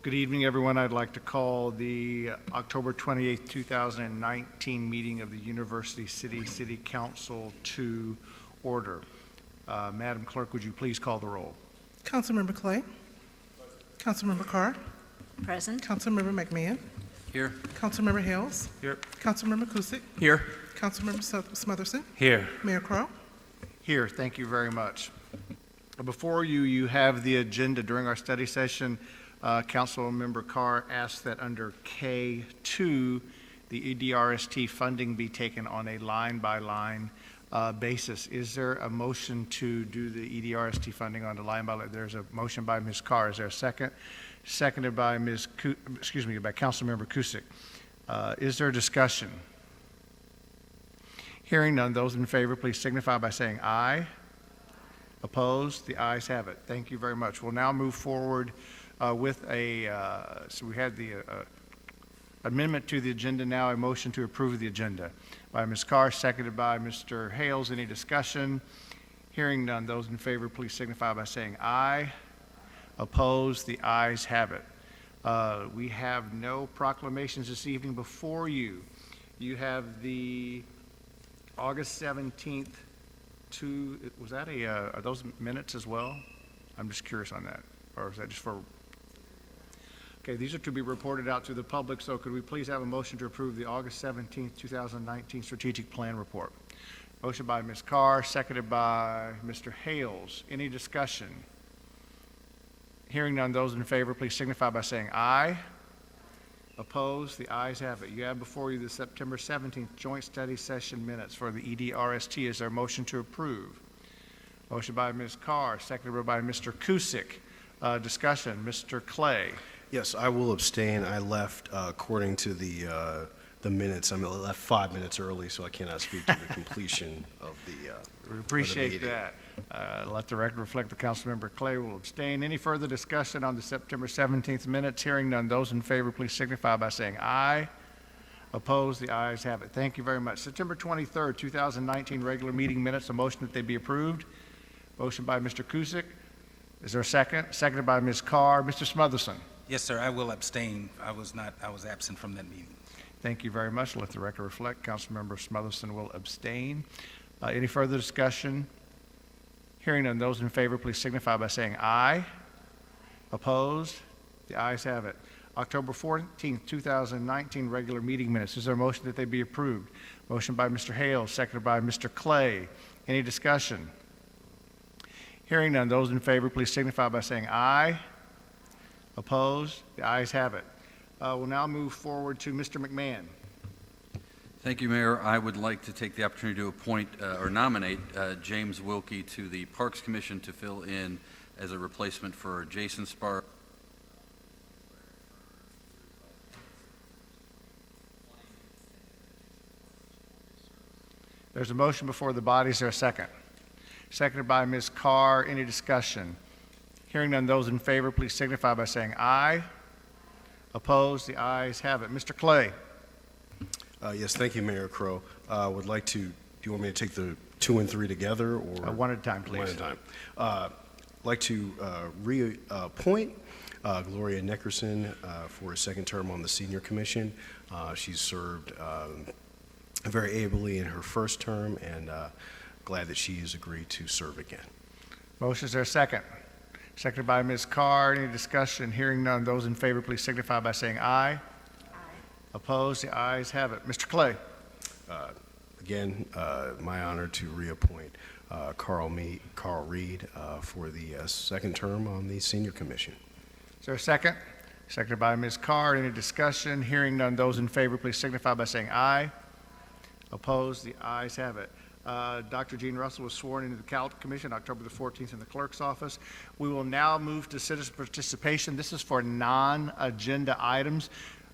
Good evening, everyone. I'd like to call the October 28th, 2019 meeting of the University City Council to order. Madam Clerk, would you please call the roll? Councilmember Clay. Councilmember Carr. Present. Councilmember McMahon. Here. Councilmember Hales. Here. Councilmember Kusick. Here. Councilmember Smotherson. Here. Mayor Crowe. Here. Thank you very much. Before you, you have the agenda. During our study session, Councilmember Carr asked that under K2, the EDRST funding be taken on a line-by-line basis. Is there a motion to do the EDRST funding on a line-by-line? There's a motion by Ms. Carr. Is there a second? Seconded by by Councilmember Kusick. Is there discussion? Hearing none, those in favor, please signify by saying aye. Opposed? The ayes have it. Thank you very much. We'll now move forward with so we had the amendment to the agenda, now a motion to approve the agenda by Ms. Carr, seconded by Mr. Hales. Any discussion? Hearing none, those in favor, please signify by saying aye. Opposed? The ayes have it. We have no proclamations this evening before you. You have the August 17th was that are those minutes as well? I'm just curious on that. Or is that just for? Okay, these are to be reported out to the public, so could we please have a motion to approve the August 17th, 2019 Strategic Plan Report? Motion by Ms. Carr, seconded by Mr. Hales. Any discussion? Hearing none, those in favor, please signify by saying aye. Opposed? The ayes have it. You have before you the September 17th Joint Study Session minutes for the EDRST. Is there a motion to approve? Motion by Ms. Carr, seconded by Mr. Kusick. Discussion, Mr. Clay. Yes, I will abstain. I left, according to the minutes, I left 5 minutes early, so I cannot speak to the completion of the We appreciate meeting. that. Let the record reflect the Councilmember Clay will abstain. Any further discussion on the September 17th minutes? Hearing none, those in favor, please signify by saying aye. Opposed? The ayes have it. Thank you very much. September 23rd, 2019 regular meeting minutes. A motion that they be approved. Motion by Mr. Kusick. Is there a second? Seconded by Ms. Carr. Mr. Smotherson. Yes, sir. I will abstain. I was absent from that meeting. Thank you very much. Let the record reflect. Councilmember Smotherson will abstain. Any further discussion? Hearing none, those in favor, please signify by saying aye. Opposed? The ayes have it. October 14th, 2019 regular meeting minutes. Is there a motion that they be approved? Motion by Mr. Hales, seconded by Mr. Clay. Any discussion? Hearing none, those in favor, please signify by saying aye. Opposed? The ayes have it. We'll now move forward to Mr. McMahon. Thank you, Mayor. I would like to take the opportunity to appoint or nominate James Wilkie to the Parks Commission to fill in as a replacement for Jason Spar. There's a motion before the body. Is there a second? Seconded by Ms. Carr. Any discussion? Hearing none, those in favor, please signify by saying aye. Opposed? The ayes have it. Mr. Clay. Yes, thank you, Mayor Crowe. Would like to, do you want me to take the 2 and 3 together, or? One at a time, please. One at a time. Like to reappoint Gloria Neckerson for a second term on the Senior Commission. She's served very ably in her first term, and glad that she has agreed to serve again. Motion, is there a second? Seconded by Ms. Carr. Any discussion? Hearing none, those in favor, please signify by saying aye. Opposed? The ayes have it. Mr. Clay. Again, my honor to reappoint Carl Reed for the second term on the Senior Commission. Is there a second? Seconded by Ms. Carr. Any discussion? Hearing none, those in favor, please signify by saying aye. Opposed? The ayes have it. Dr. Gene Russell was sworn into the CALT Commission October the 14th in the clerk's office. We will now move to citizen participation. This is for non-agenda items.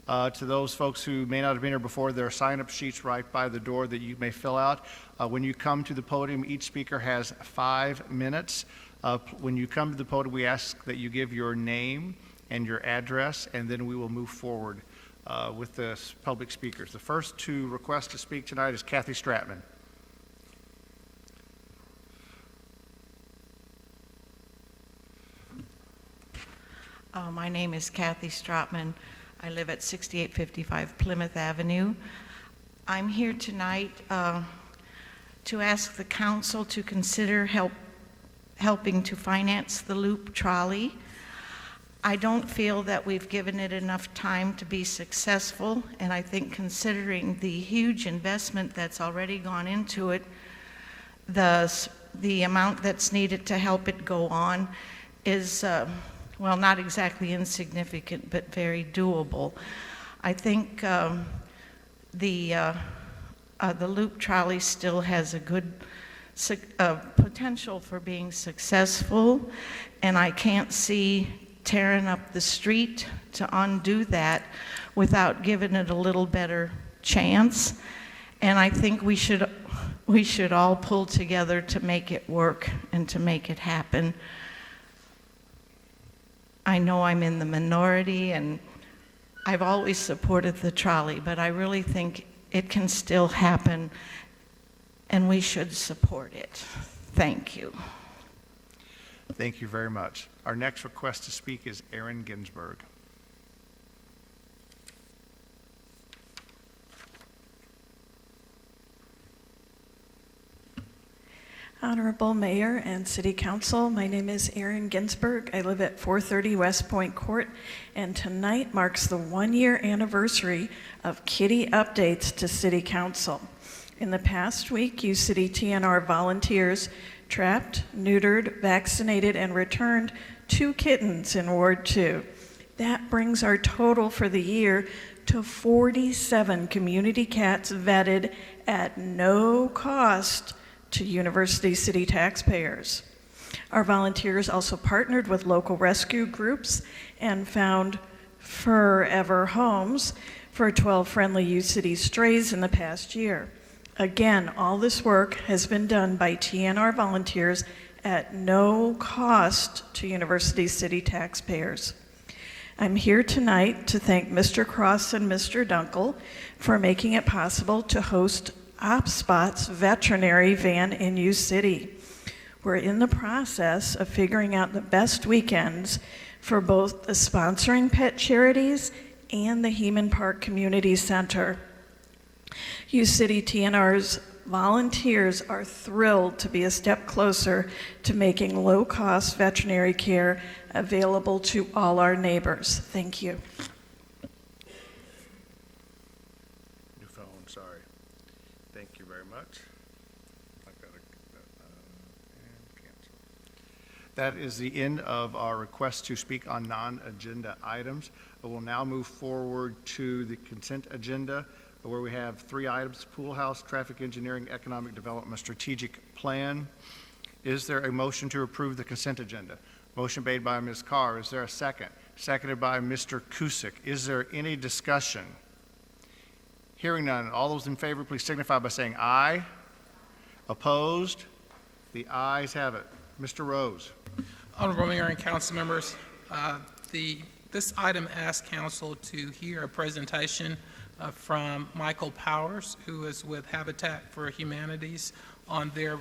To those folks who may not have been here before, there are sign-up sheets right by the door that you may fill out. When you come to the podium, each speaker has 5 minutes. When you come to the podium, we ask that you give your name and your address, and then we will move forward with the public speakers. The first to request to speak tonight is Kathy Stratman. My name is Kathy Stratman. I live at 6855 Plymouth Avenue. I'm here tonight to ask the council to consider helping to finance the loop trolley. I don't feel that we've given it enough time to be successful, and I think considering the huge investment that's already gone into it, the amount that's needed to help it go on is, well, not exactly insignificant, but very doable. I think the loop trolley still has a good potential for being successful, and I can't see tearing up the street to undo that without giving it a little better chance. And I think we should all pull together to make it work and to make it happen. I know I'm in the minority, and I've always supported the trolley, but I really think it can still happen, and we should support it. Thank you. Thank you very much. Our next request to speak is Aaron Ginsberg. Honorable Mayor and City Council, my name is Erin Ginsberg. I live at 430 West Point Court, and tonight marks the one-year anniversary of Kitty updates to City Council. In the past week, you City TNR volunteers trapped, neutered, vaccinated, and returned 2 kittens in Ward 2. That brings our total for the year to 47 community cats vetted at no cost to University City taxpayers. Our volunteers also partnered with local rescue groups and found forever homes for 12 friendly U-City strays in the past year. Again, all this work has been done by TNR volunteers at no cost to University City taxpayers. I'm here tonight to thank Mr. Cross and Mr. Dunkel for making it possible to host OpSpot's veterinary van in U-City. We're in the process of figuring out the best weekends for both the sponsoring pet charities and the Heman Park Community Center. U-City TNR's volunteers are thrilled to be a step closer to making low-cost veterinary care available to all our neighbors. Thank you. New phone, sorry. Thank you very much. I've got to and cancel. That is the end of our request to speak on non-agenda items. I will now move forward to the consent agenda, where we have 3 items: pool house, traffic engineering, economic development, strategic plan. Is there a motion to approve the consent agenda? Motion made by Ms. Carr. Is there a second? Seconded by Mr. Kusick. Is there any discussion? Hearing none, all those in favor, please signify by saying aye. Opposed? The ayes have it. Mr. Rose. Honorable Mayor and council members, this item asks council to hear a presentation from Michael Powers, who is with Habitat for Humanities, on their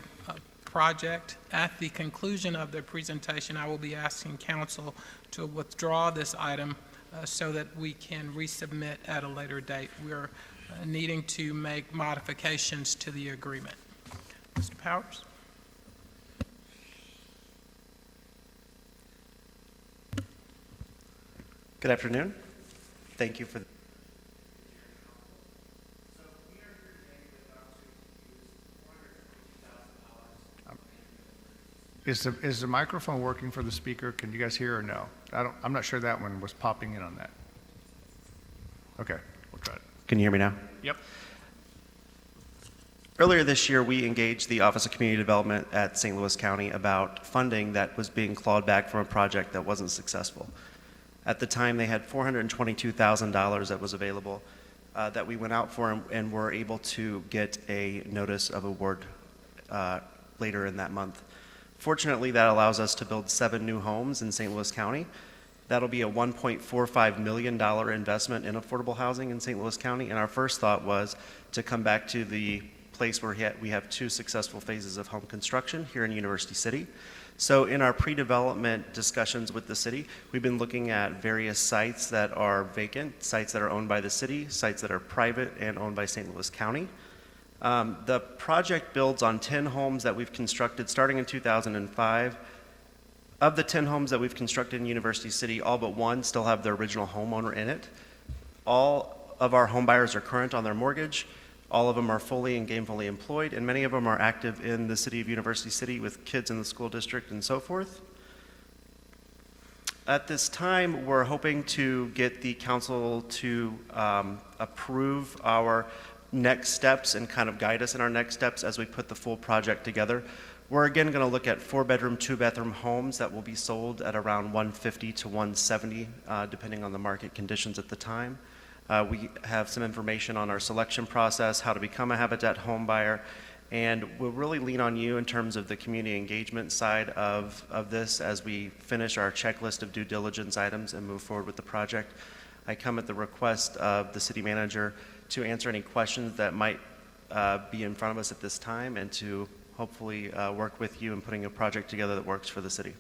project. At the conclusion of their presentation, I will be asking council to withdraw this item so that we can resubmit at a later date. We're needing to make modifications to the agreement. Mr. Powers? Good afternoon. Thank you for Is the microphone working for the speaker? Can you guys hear or no? I'm not sure that one was popping in on that. Okay, we'll try it. Can you hear me now? Yep. Earlier this year, we engaged the Office of Community Development at St. Louis County about funding that was being clawed back from a project that wasn't successful. At the time, they had $422,000 that was available that we went out for and were able to get a notice of award later in that month. Fortunately, that allows us to build 7 new homes in St. Louis County. That'll be a $1.45 million investment in affordable housing in St. Louis County, and our first thought was to come back to the place where we have 2 successful phases of home construction here in University City. So in our pre-development discussions with the city, we've been looking at various sites that are vacant, sites that are owned by the city, sites that are private and owned by St. Louis County. The project builds on 10 homes that we've constructed starting in 2005. Of the 10 homes that we've constructed in University City, all but one still have their original homeowner in it. All of our home buyers are current on their mortgage. All of them are fully and gainfully employed, and many of them are active in the city of University City with kids in the school district and so forth. At this time, we're hoping to get the council to approve our next steps and kind of guide us in our next steps as we put the full project together. We're again going to look at 4-bedroom, 2-bathroom homes that will be sold at around $150,000 to $170,000, depending on the market conditions at the time. We have some information on our selection process, how to become a Habitat home buyer, and we'll really lean on you in terms of the community engagement side of this as we finish our checklist of due diligence items and move forward with the project. I come at the request of the city manager to answer any questions that might be in front of us at this time and to hopefully work with you in putting a project together that works for the city.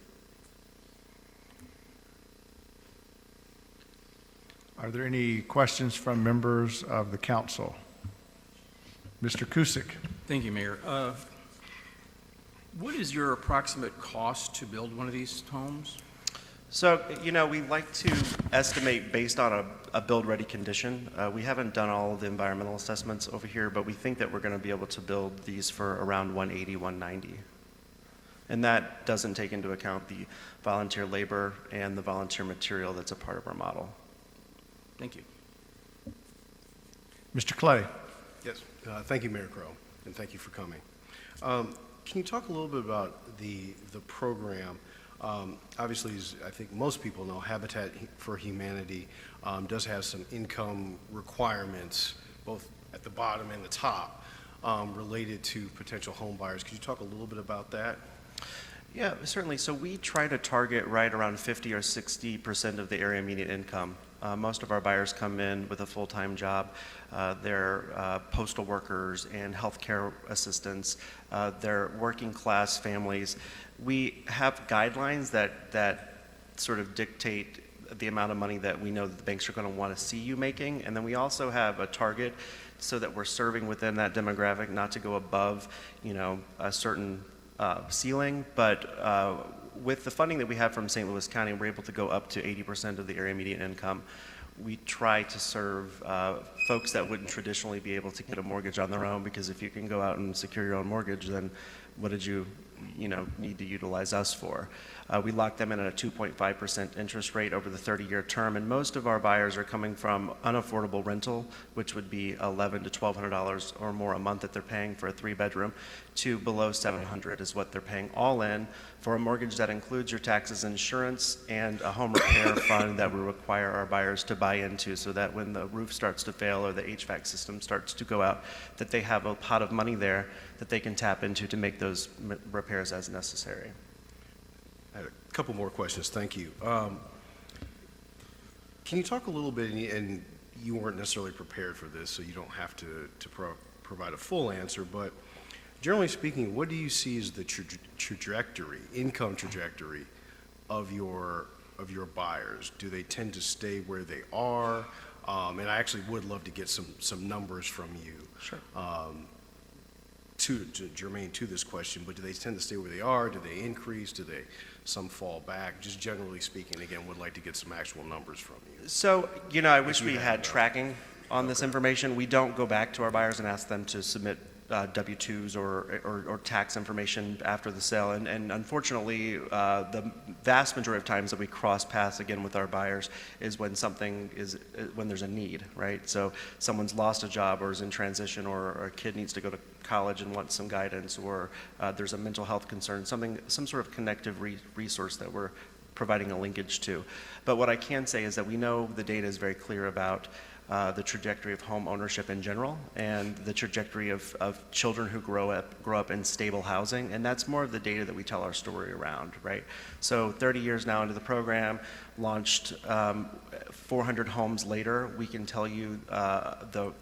Are there any questions from members of the council? Mr. Kusick. Thank you, Mayor. What is your approximate cost to build one of these homes? So, we like to estimate based on a build-ready condition. We haven't done all of the environmental assessments over here, but we think that we're going to be able to build these for around $180,000, $190,000. And that doesn't take into account the volunteer labor and the volunteer material that's a part of our model. Thank you. Mr. Clay. Yes. Thank you, Mayor Crow, and thank you for coming. Can you talk a little bit about the program? Obviously, as I think most people know, Habitat for Humanity does have some income requirements, both at the bottom and the top, related to potential home buyers. Could you talk a little bit about that? Yeah, certainly. So we try to target right around 50 or 60% of the area median income. Most of our buyers come in with a full-time job. They're postal workers and healthcare assistants. They're working-class families. We have guidelines that sort of dictate the amount of money that we know that the banks are going to want to see you making. And then we also have a target so that we're serving within that demographic, not to go above, a certain ceiling. But with the funding that we have from St. Louis County, we're able to go up to 80% of the area median income. We try to serve folks that wouldn't traditionally be able to get a mortgage on their own, because if you can go out and secure your own mortgage, then what did you need to utilize us for? We lock them in at a 2.5% interest rate over the 30-year term, and most of our buyers are coming from unaffordable rental, which would be $1,100 to $1,200 or more a month that they're paying for a 3-bedroom, to below $700 is what they're paying all in for a mortgage that includes your taxes, insurance, and a home repair fund that we require our buyers to buy into, so that when the roof starts to fail or the HVAC system starts to go out, that they have a pot of money there that they can tap into to make those repairs as necessary. I had a couple more questions. Thank you. Can you talk a little bit, and you weren't necessarily prepared for this, so you don't have to provide a full answer, but generally speaking, what do you see as the income trajectory of your buyers? Do they tend to stay where they are? And I actually would love to get some numbers from you. Sure. Germane to this question, but do they tend to stay where they are? Do they increase? Do some fall back? Just generally speaking, again, would like to get some actual numbers from you. So, I wish we had tracking on this information. We don't go back to our buyers and ask them to submit W-2s or tax information after the sale. And unfortunately, the vast majority of times that we cross paths again with our buyers is when when there's a need, right? So someone's lost a job or is in transition, or a kid needs to go to college and wants some guidance, or there's a mental health concern, some sort of connective resource that we're providing a linkage to. But what I can say is that we know the data is very clear about the trajectory of home ownership in general, and the trajectory of children who grow up in stable housing, and that's more of the data that we tell our story around, right? So 30 years now into the program, launched 400 homes later, we can tell you the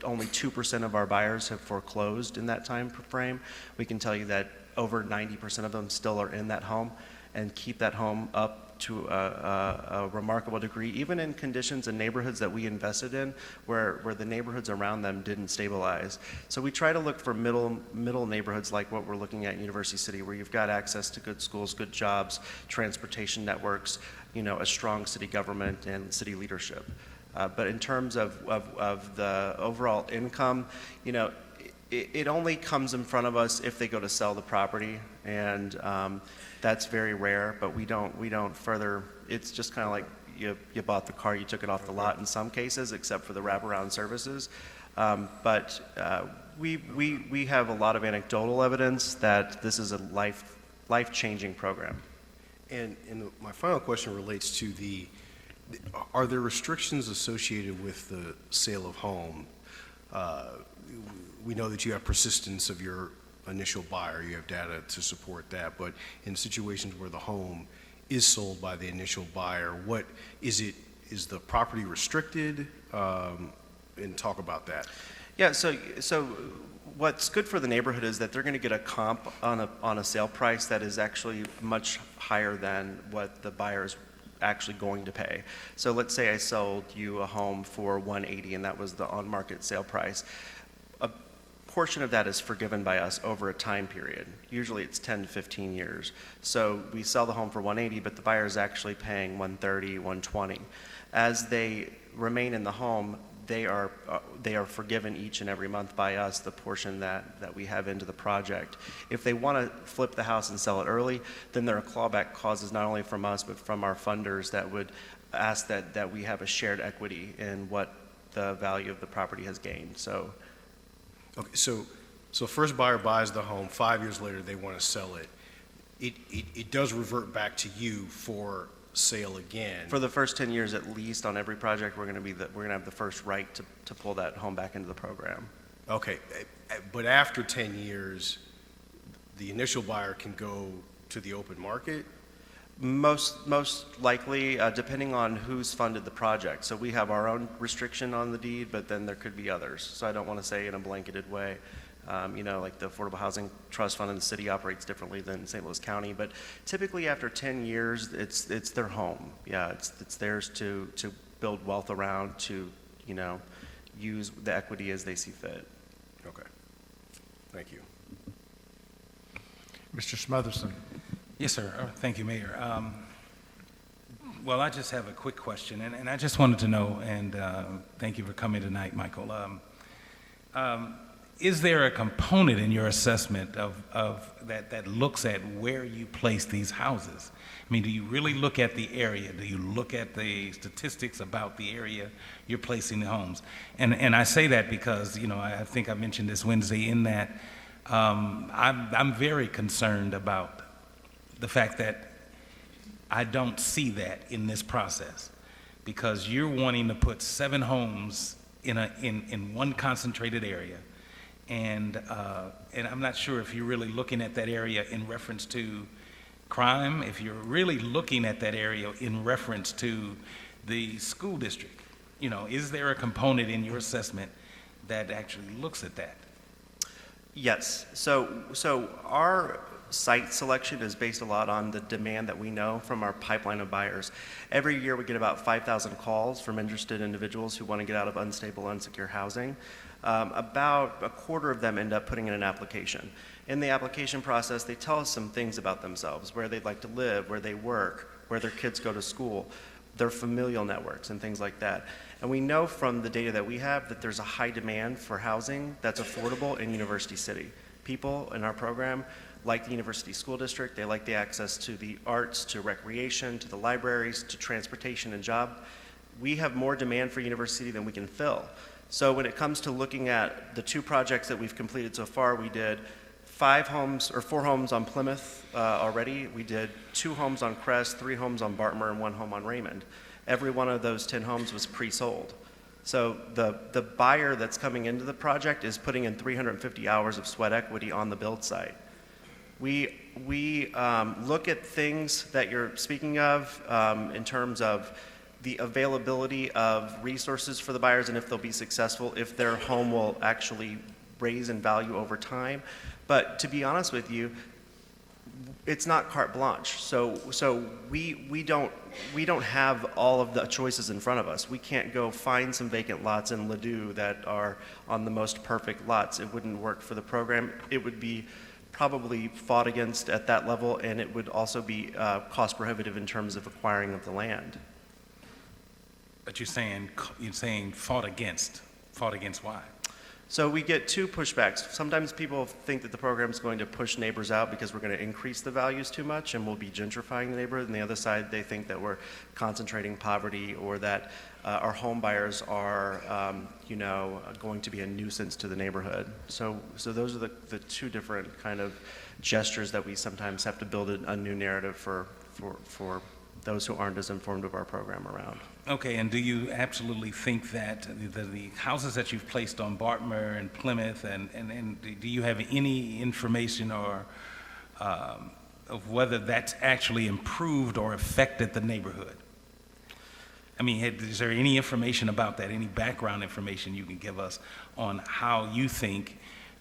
only 2% of our buyers have foreclosed in that time frame. We can tell you that over 90% of them still are in that home and keep that home up to a remarkable degree, even in conditions and neighborhoods that we invested in where the neighborhoods around them didn't stabilize. So we try to look for middle neighborhoods like what we're looking at in University City, where you've got access to good schools, good jobs, transportation networks, a strong city government and city leadership. But in terms of the overall income, it only comes in front of us if they go to sell the property, and that's very rare. But we don't further. It's just kind of like you bought the car, you took it off the lot in some cases, except for the wraparound services. But we have a lot of anecdotal evidence that this is a life-changing program. And my final question relates to are there restrictions associated with the sale of home? We know that you have persistence of your initial buyer, you have data to support that, but in situations where the home is sold by the initial buyer, what is it? Is the property restricted? And talk about that. Yeah, so what's good for the neighborhood is that they're going to get a comp on a sale price that is actually much higher than what the buyer is actually going to pay. So let's say I sold you a home for $180 and that was the on-market sale price. A portion of that is forgiven by us over a time period. Usually it's 10 to 15 years. So we sell the home for $180, but the buyer is actually paying $130, $120. As they remain in the home, they are forgiven each and every month by us the portion that we have into the project. If they want to flip the house and sell it early, then there are clawback clauses not only from us but from our funders that would ask that we have a shared equity in what the value of the property has gained. So, Okay, so first buyer buys the home, 5 years later they want to sell it. It does revert back to you for sale again. for the first 10 years at least on every project, we're going to have the first right to pull that home back into the program. Okay, but after 10 years, the initial buyer can go to the open market? Most likely, depending on who's funded the project. So we have our own restriction on the deed, but then there could be others. So I don't want to say in a blanketed way. Like the Affordable Housing Trust Fund in the city operates differently than St. Louis County. But typically after 10 years, it's their home. Yeah, it's theirs to build wealth around, to, use the equity as they see fit. Okay, thank you. Mr. Smotherson. Yes, sir. Thank you, Mayor. Well, I just have a quick question, and I just wanted to know, and thank you for coming tonight, Michael. Is there a component in your assessment of that looks at where you place these houses? I mean, do you really look at the area? Do you look at the statistics about the area you're placing the homes? And I say that because, I think I mentioned this Wednesday in that I'm very concerned about the fact that I don't see that in this process, because you're wanting to put 7 homes in one concentrated area. And I'm not sure if you're really looking at that area in reference to crime, if you're really looking at that area in reference to the school district. Is there a component in your assessment that actually looks at that? Yes. So our site selection is based a lot on the demand that we know from our pipeline of buyers. Every year we get about 5,000 calls from interested individuals who want to get out of unstable, unsecure housing. About a quarter of them end up putting in an application. In the application process, they tell us some things about themselves, where they'd like to live, where they work, where their kids go to school, their familial networks, and things like that. And we know from the data that we have that there's a high demand for housing that's affordable in University City. People in our program like the University School District. They like the access to the arts, to recreation, to the libraries, to transportation and job. We have more demand for University City than we can fill. So when it comes to looking at the 2 projects that we've completed so far, we did 4 homes on Plymouth already. We did 2 homes on Crest, 3 homes on Bartmer, and 1 home on Raymond. Every one of those 10 homes was pre-sold. So the buyer that's coming into the project is putting in 350 hours of sweat equity on the build site. We look at things that you're speaking of in terms of the availability of resources for the buyers and if they'll be successful, if their home will actually raise in value over time. But to be honest with you, it's not carte blanche. So we don't have all of the choices in front of us. We can't go find some vacant lots in Ladue that are on the most perfect lots. It wouldn't work for the program. It would be probably fought against at that level, and it would also be cost prohibitive in terms of acquiring of the land. But you're saying fought against. Fought against why? So we get two pushbacks. Sometimes people think that the program is going to push neighbors out because we're going to increase the values too much and we'll be gentrifying the neighborhood. And the other side, they think that we're concentrating poverty or that our home buyers are, going to be a nuisance to the neighborhood. So those are the two different kind of gestures that we sometimes have to build a new narrative for those who aren't as informed of our program around. Okay, and do you absolutely think that the houses that you've placed on Bartmer and Plymouth, and do you have any information or of whether that's actually improved or affected the neighborhood? I mean, is there any information about that, any background information you can give us on how you think,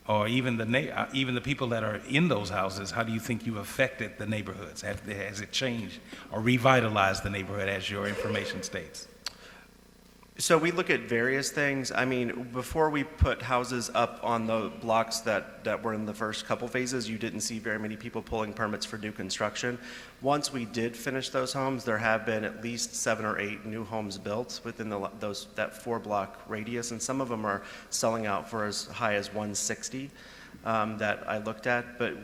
or even the people that are in those houses, how do you think you've affected the neighborhoods? Has it changed or revitalized the neighborhood as your information states? So we look at various things. I mean, before we put houses up on the blocks that were in the first couple phases, you didn't see very many people pulling permits for new construction. Once we did finish those homes, there have been at least 7 or 8 new homes built within that 4-block radius, and some of them are selling out for as high as 160. That I looked at, but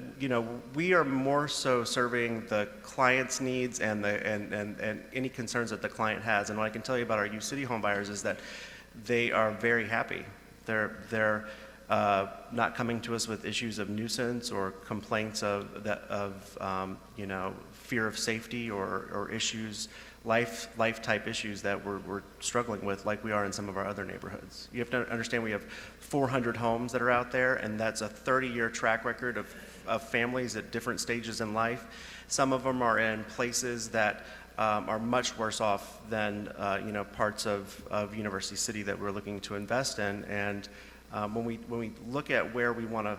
we are more so serving the client's needs and any concerns that the client has. And what I can tell you about our U City home buyers is that they are very happy. They're not coming to us with issues of nuisance or complaints of fear of safety or issues, life type issues that we're struggling with, like we are in some of our other neighborhoods. You have to understand we have 400 homes that are out there, and that's a 30-year track record of families at different stages in life. Some of them are in places that are much worse off than parts of University City that we're looking to invest in. And when we look at where we want to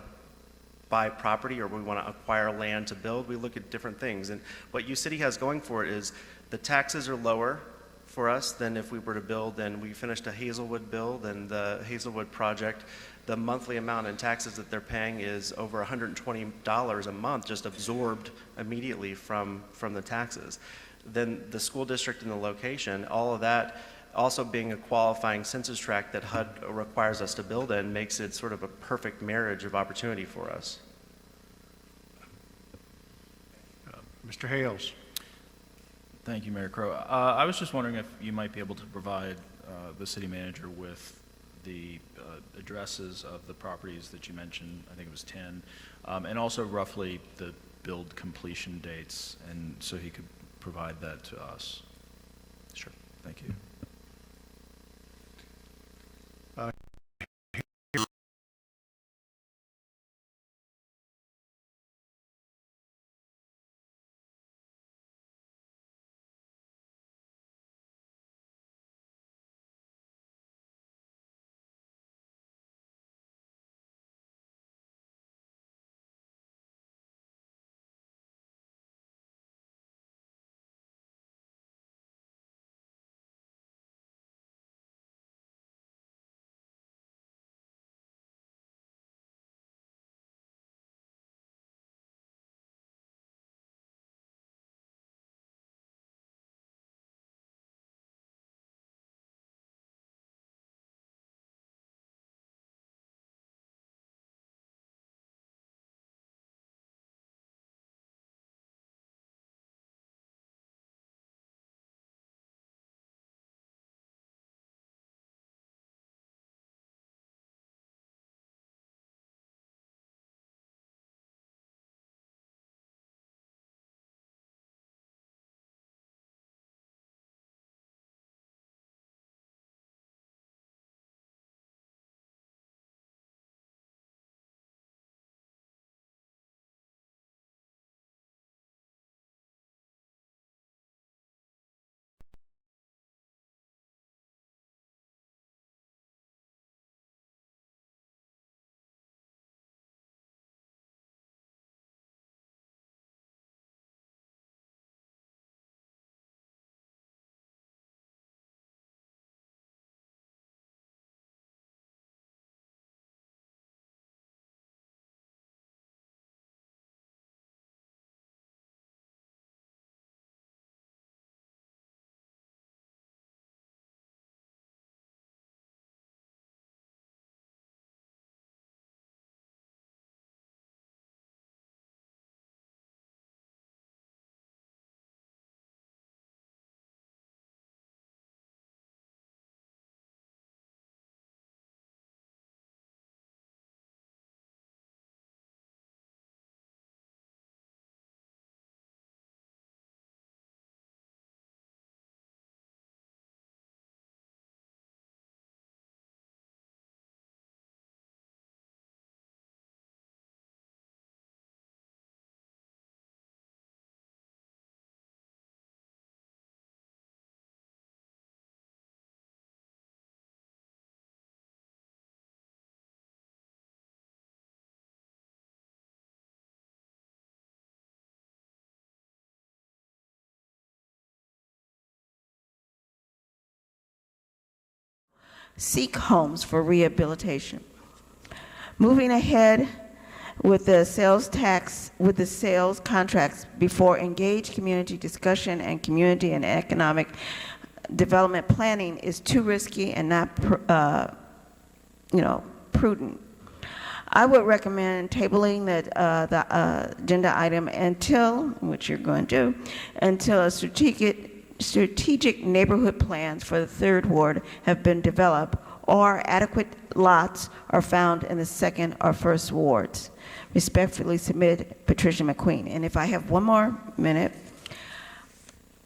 buy property or we want to acquire land to build, we look at different things. And what U City has going for it is the taxes are lower for us than if we were to build. And we finished a Hazelwood build, and the Hazelwood project, the monthly amount in taxes that they're paying is over $120 a month, just absorbed immediately from the taxes. Then the school district and the location, all of that, also being a qualifying census tract that HUD requires us to build in, makes it sort of a perfect marriage of opportunity for us. Mr. Hales. Thank you, Mayor Crow. I was just wondering if you might be able to provide the city manager with the addresses of the properties that you mentioned. I think it was 10, and also roughly the build completion dates, and so he could provide that to us. Sure. Thank you. seek homes for rehabilitation. Moving ahead with the sales contracts before engaged community discussion and community and economic development planning is too risky and not, prudent. I would recommend tabling the agenda item until, which you're going to do, until a strategic neighborhood plans for the third ward have been developed or adequate lots are found in the second or first wards. Respectfully submit, Patricia McQueen. And if I have one more minute,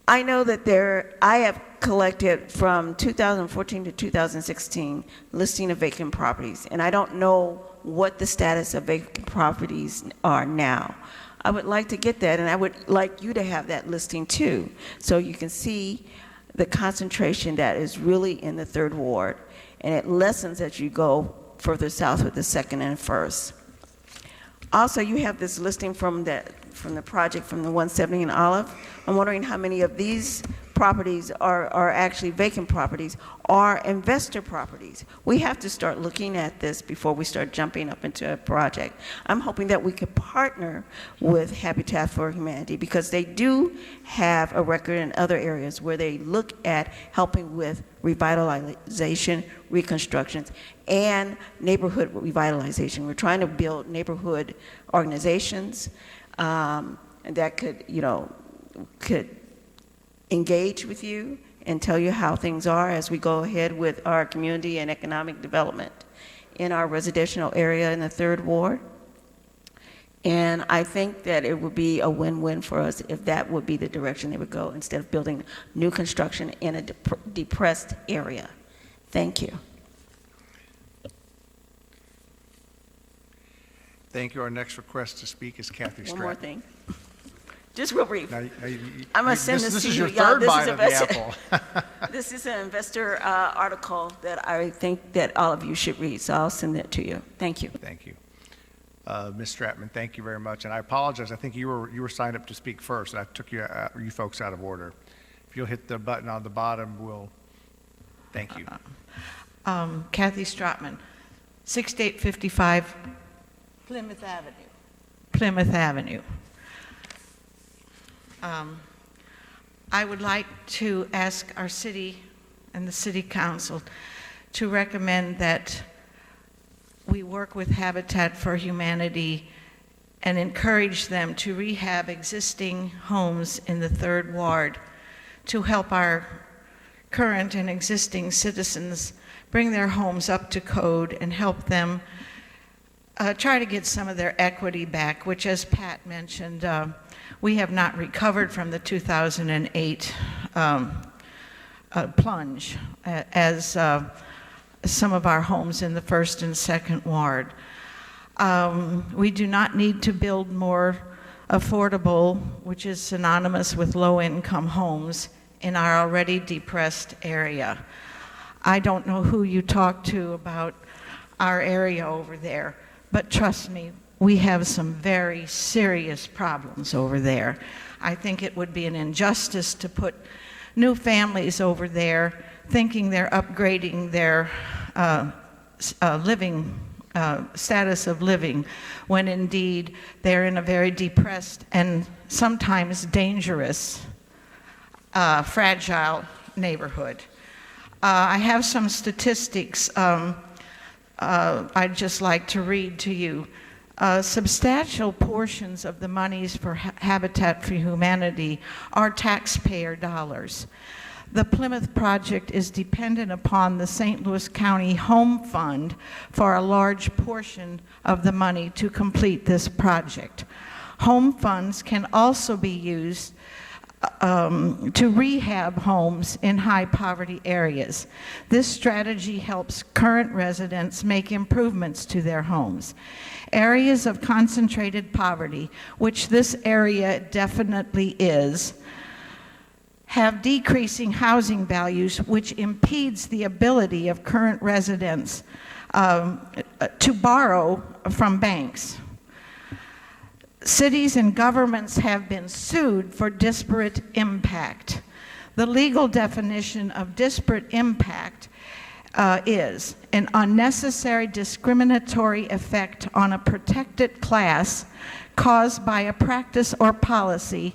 I know that I have collected from 2014 to 2016 listing of vacant properties, and I don't know what the status of vacant properties are now. I would like to get that, and I would like you to have that listing too, so you can see the concentration that is really in the third ward, and it lessens as you go further south with the second and first. Also, you have this listing from the project from the 170 in Olive. I'm wondering how many of these properties are actually vacant properties or investor properties. We have to start looking at this before we start jumping up into a project. I'm hoping that we could partner with Habitat for Humanity because they do have a record in other areas where they look at helping with revitalization, reconstructions, and neighborhood revitalization. We're trying to build neighborhood organizations that could engage with you and tell you how things are as we go ahead with our community and economic development in our residential area in the third ward. And I think that it would be a win-win for us if that would be the direction they would go instead of building new construction in a depressed area. Thank you. Thank you. Our next request to speak is Kathy Stratton. One more thing. Just real brief. Now, I'm going to send this this to is you. your third bite of the investor- apple. This is an investor article that I think that all of you should read, so I'll send that to you. Thank you. Thank you. Ms. Stratman, thank you very much. And I apologize. I think you were signed up to speak first, and I took you folks out of order. If you'll hit the button on the bottom, thank you. Kathy Stratman, 6855 Plymouth Avenue. Plymouth Avenue. I would like to ask our city and the city council to recommend that we work with Habitat for Humanity and encourage them to rehab existing homes in the third ward to help our current and existing citizens bring their homes up to code and help them try to get some of their equity back, which, as Pat mentioned, we have not recovered from the 2008 plunge as some of our homes in the first and second ward. We do not need to build more affordable, which is synonymous with low-income homes in our already depressed area. I don't know who you talk to about our area over there, but trust me, we have some very serious problems over there. I think it would be an injustice to put new families over there thinking they're upgrading their status of living, when indeed they're in a very depressed and sometimes dangerous, fragile neighborhood. I have some statistics I'd just like to read to you. Substantial portions of the monies for Habitat for Humanity are taxpayer dollars. The Plymouth project is dependent upon the St. Louis County Home Fund for a large portion of the money to complete this project. Home funds can also be used to rehab homes in high poverty areas. This strategy helps current residents make improvements to their homes. Areas of concentrated poverty, which this area definitely is, have decreasing housing values, which impedes the ability of current residents to borrow from banks. Cities and governments have been sued for disparate impact. The legal definition of disparate impact is an unnecessary discriminatory effect on a protected class caused by a practice or policy,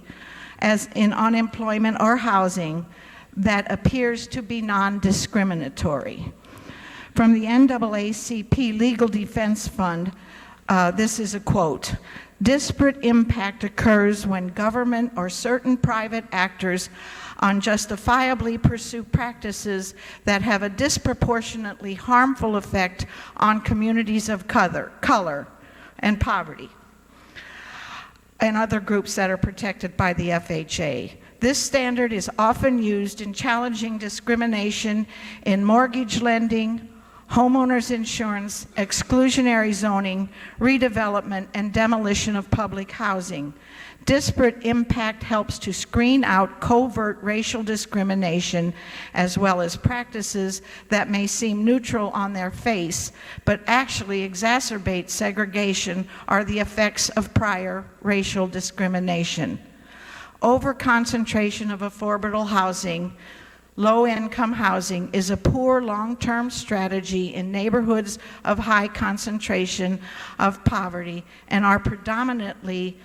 as in unemployment or housing, that appears to be non-discriminatory. From the NAACP Legal Defense Fund, this is a quote: "Disparate impact occurs when government or certain private actors unjustifiably pursue practices that have a disproportionately harmful effect on communities of color and poverty and other groups that are protected by the FHA. This standard is often used in challenging discrimination in mortgage lending, homeowners insurance, exclusionary zoning, redevelopment, and demolition of public housing. Disparate impact helps to screen out covert racial discrimination, as well as practices that may seem neutral on their face, but actually exacerbate segregation or the effects of prior racial discrimination. Overconcentration of affordable housing, low-income housing, is a poor long-term strategy in neighborhoods of high concentration of poverty and are predominantly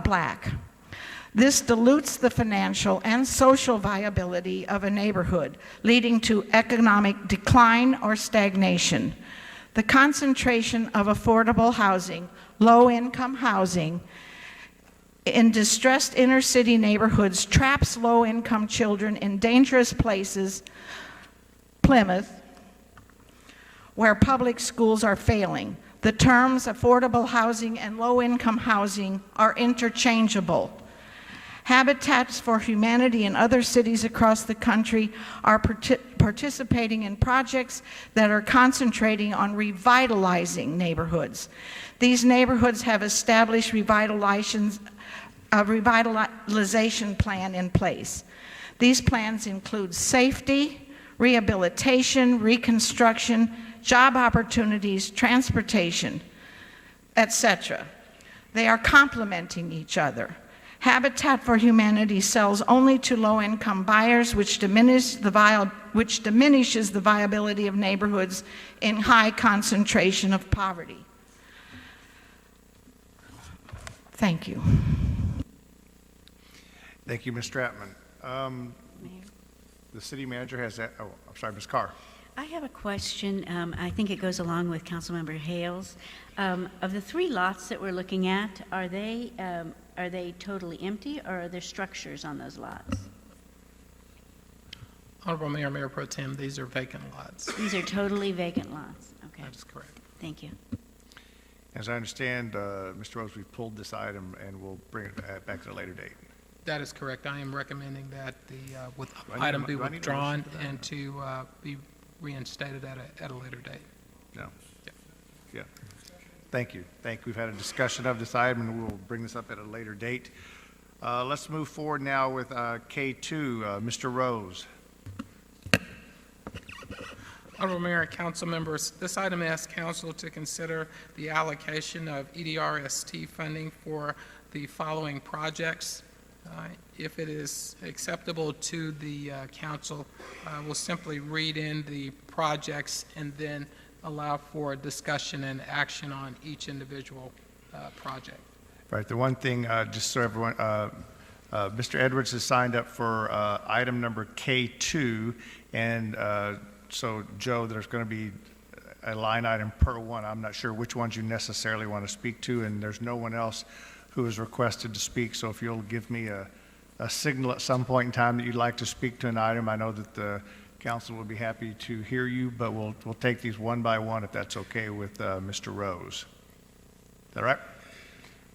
Black. This dilutes the financial and social viability of a neighborhood, leading to economic decline or stagnation. The concentration of affordable housing, low-income housing, in distressed inner-city neighborhoods traps low-income children in dangerous places, Plymouth, where public schools are failing. The terms affordable housing and low-income housing are interchangeable. Habitats for Humanity and other cities across the country are participating in projects that are concentrating on revitalizing neighborhoods. These neighborhoods have established a revitalization plan in place. These plans include safety, rehabilitation, reconstruction, job opportunities, transportation, etc. They are complementing each other. Habitat for Humanity sells only to low-income buyers, which diminishes the viability of neighborhoods in high concentration of poverty. Thank you. Thank you, Ms. Stratman. The city manager has that. Oh, I'm sorry, Ms. Carr. I have a question. I think it goes along with Councilmember Hales. Of the 3 lots that we're looking at, are they totally empty, or are there structures on those lots? Honorable Mayor, Mayor Pro Tem, these are vacant lots. These are totally vacant lots. Okay. That is correct. Thank you. As I understand, Mr. Rose, we've pulled this item and we'll bring it back at a later date. That is correct. I am recommending that the I item need a be motion withdrawn for that? and to be reinstated at a later date. No? Yeah. Thank you. We've had a discussion of this item, and we'll bring this up at a later date. Let's move forward now with K2. Mr. Rose. Honorable Mayor and council members, this item asks council to consider the allocation of EDRST funding for the following projects. If it is acceptable to the council, we'll simply read in the projects and then allow for discussion and action on each individual project. Right, the one thing, just so everyone, Mr. Edwards has signed up for item number K2, and so, Joe, there's going to be a line item per one. I'm not sure which ones you necessarily want to speak to, and there's no one else who has requested to speak, so if you'll give me a signal at some point in time that you'd like to speak to an item, I know that the council will be happy to hear you, but we'll take these one by one if that's okay with Mr. Rose. Is that right?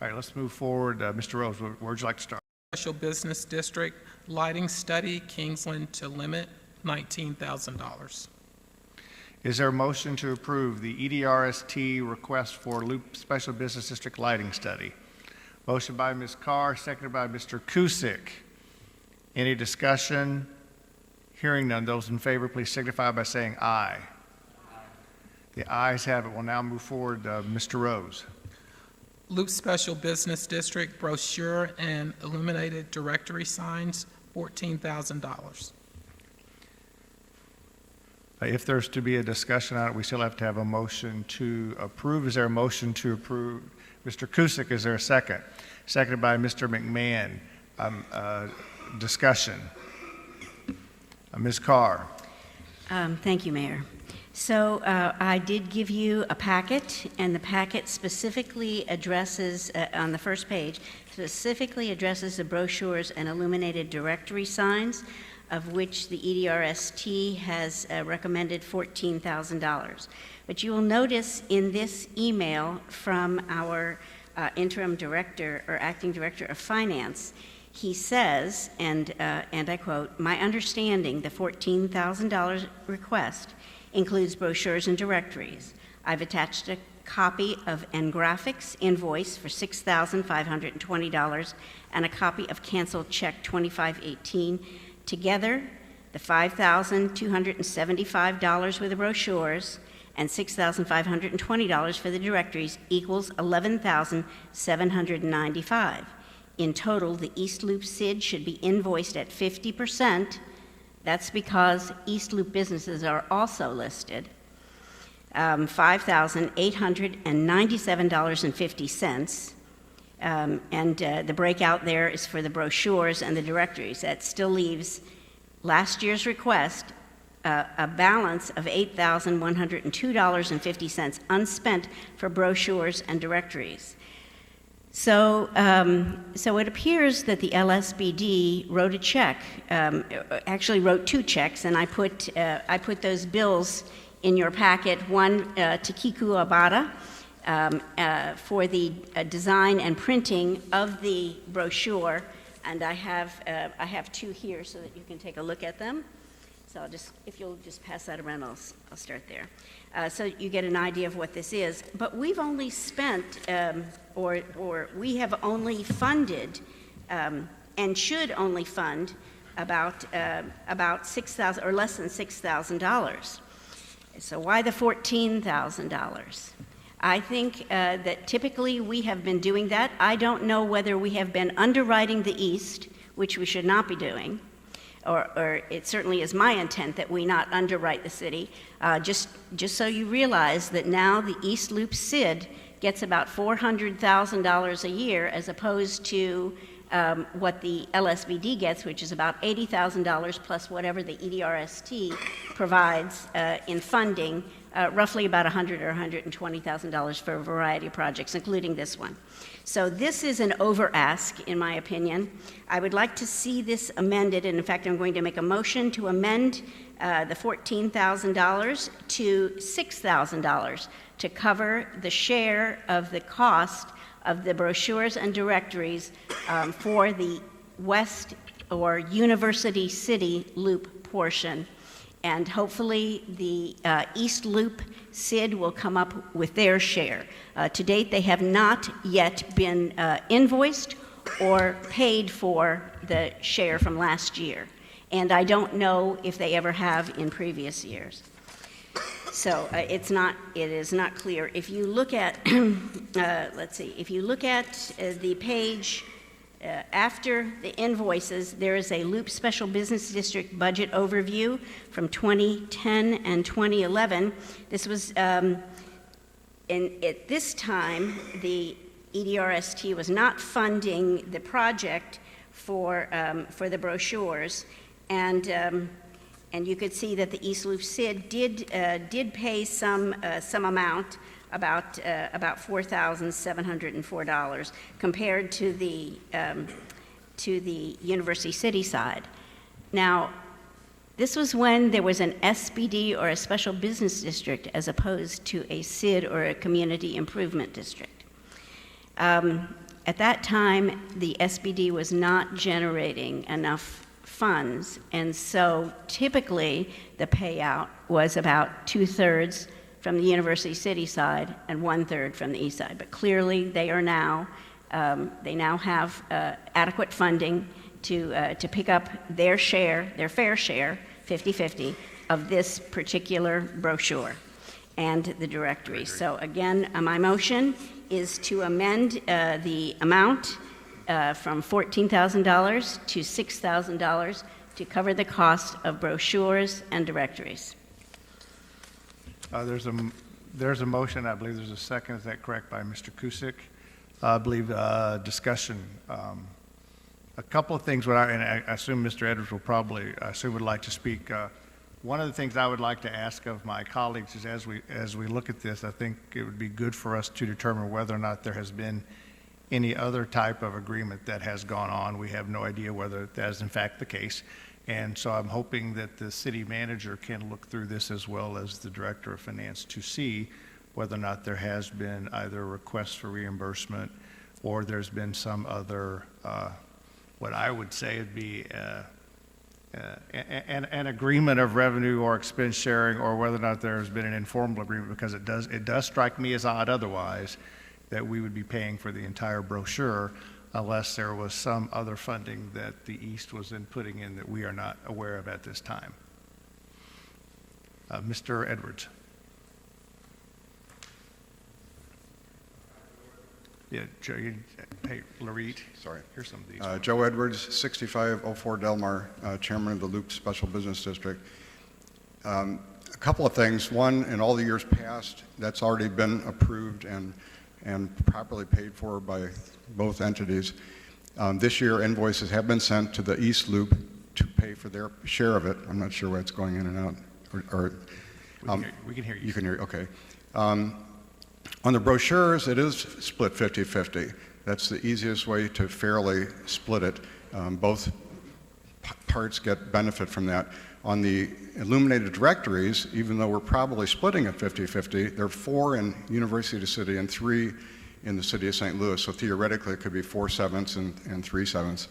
All right, let's move forward. Mr. Rose, where would you like to start? Special Business District Lighting Study, Kingsland to Limit, $19,000. Is there a motion to approve the EDRST request for Loop Special Business District Lighting Study? Motion by Ms. Carr, seconded by Mr. Kusick. Any discussion? Hearing none. Those in favor, please signify by saying aye. The ayes have it. We'll now move forward. Mr. Rose. Loop Special Business District Brochure and Illuminated Directory Signs, $14,000. If there's to be a discussion on it, we still have to have a motion to approve. Is there a motion to approve? Mr. Cusick, is there a second? Seconded by Mr. McMahon. Discussion. Ms. Carr. Thank you, Mayor. So I did give you a packet, and the packet specifically addresses, on the first page, specifically addresses the brochures and illuminated directory signs, of which the EDRST has recommended $14,000. But you will notice in this email from our interim director or acting director of finance, he says, and I quote, "My understanding, the $14,000 request includes brochures and directories. I've attached a copy of N-Graphics invoice for $6,520 and a copy of canceled check 2518. Together, the $5,275 for the brochures and $6,520 for the directories equals $11,795. In total, the East Loop SID should be invoiced at 50%. That's because East Loop businesses are also listed. $5,897.50. And the breakout there is for the brochures and the directories. That still leaves last year's request a balance of $8,102.50 unspent for brochures and directories. So it appears that the LSBD wrote a check, actually wrote two checks, and I put those bills in your packet, one to Kiku Abada for the design and printing of the brochure, and I have two here so that you can take a look at them. So if you'll just pass that around, I'll start there. So you get an idea of what this is. But we've only spent, or we have only funded, and should only fund about $6,000 or less than $6,000. So why the $14,000? I think that typically we have been doing that. I don't know whether we have been underwriting the East, which we should not be doing, or it certainly is my intent that we not underwrite the city. Just so you realize that now the East Loop SID gets about $400,000 a year as opposed to what the LSBD gets, which is about $80,000 plus whatever the EDRST provides in funding, roughly about $100,000 or $120,000 for a variety of projects, including this one. So this is an over-ask, in my opinion. I would like to see this amended, and in fact, I'm going to make a motion to amend the $14,000 to $6,000 to cover the share of the cost of the brochures and directories for the West or University City Loop portion. And hopefully the East Loop SID will come up with their share. To date, they have not yet been invoiced or paid for the share from last year. And I don't know if they ever have in previous years. So it is not clear. If you look at, let's see, if you look at the page after the invoices, there is a Loop Special Business District budget overview from 2010 and 2011. This was, at this time, the EDRST was not funding the project for the brochures, and you could see that the East Loop SID did pay some amount, about $4,704, compared to the University City side. Now, this was when there was an SBD or a special business district as opposed to a SID or a community improvement district. At that time, the SBD was not generating enough funds, and so typically the payout was about 2/3 from the University City side and 1/3 from the east side. But clearly they are now, they now have adequate funding to pick up their share, their fair share, 50-50, of this particular brochure and the directory. So again, my motion is to amend the amount from $14,000 to $6,000 to cover the cost of brochures and directories. There's a motion, I believe there's a second, is that correct, by Mr. Kusick? I believe discussion. A couple of things, and I assume Mr. Edwards will probably, would like to speak. One of the things I would like to ask of my colleagues is as we look at this, I think it would be good for us to determine whether or not there has been any other type of agreement that has gone on. We have no idea whether that is in fact the case. And so I'm hoping that the city manager can look through this as well as the director of finance to see whether or not there has been either a request for reimbursement or there's been some other, what I would say would be an agreement of revenue or expense sharing, or whether or not there's been an informal agreement, because it does strike me as odd otherwise that we would be paying for the entire brochure unless there was some other funding that the East was then putting in that we are not aware of at this time. Mr. Edwards. Yeah, Joe, hey, Lareet. Sorry. Here's some of these. Joe Edwards, 6504 Delmar, Chairman of the Loop Special Business District. A couple of things. One, in all the years past, that's already been approved and properly paid for by both entities. This year, invoices have been sent to the East Loop to pay for their share of it. I'm not sure why it's going in and out. We can hear you. You can hear, okay. On the brochures, it is split 50-50. That's the easiest way to fairly split it. Both parts get benefit from that. On the illuminated directories, even though we're probably splitting it 50-50, there are 4 in University City and 3 in the city of St. Louis. So theoretically, it could be 4/7 and 3/7.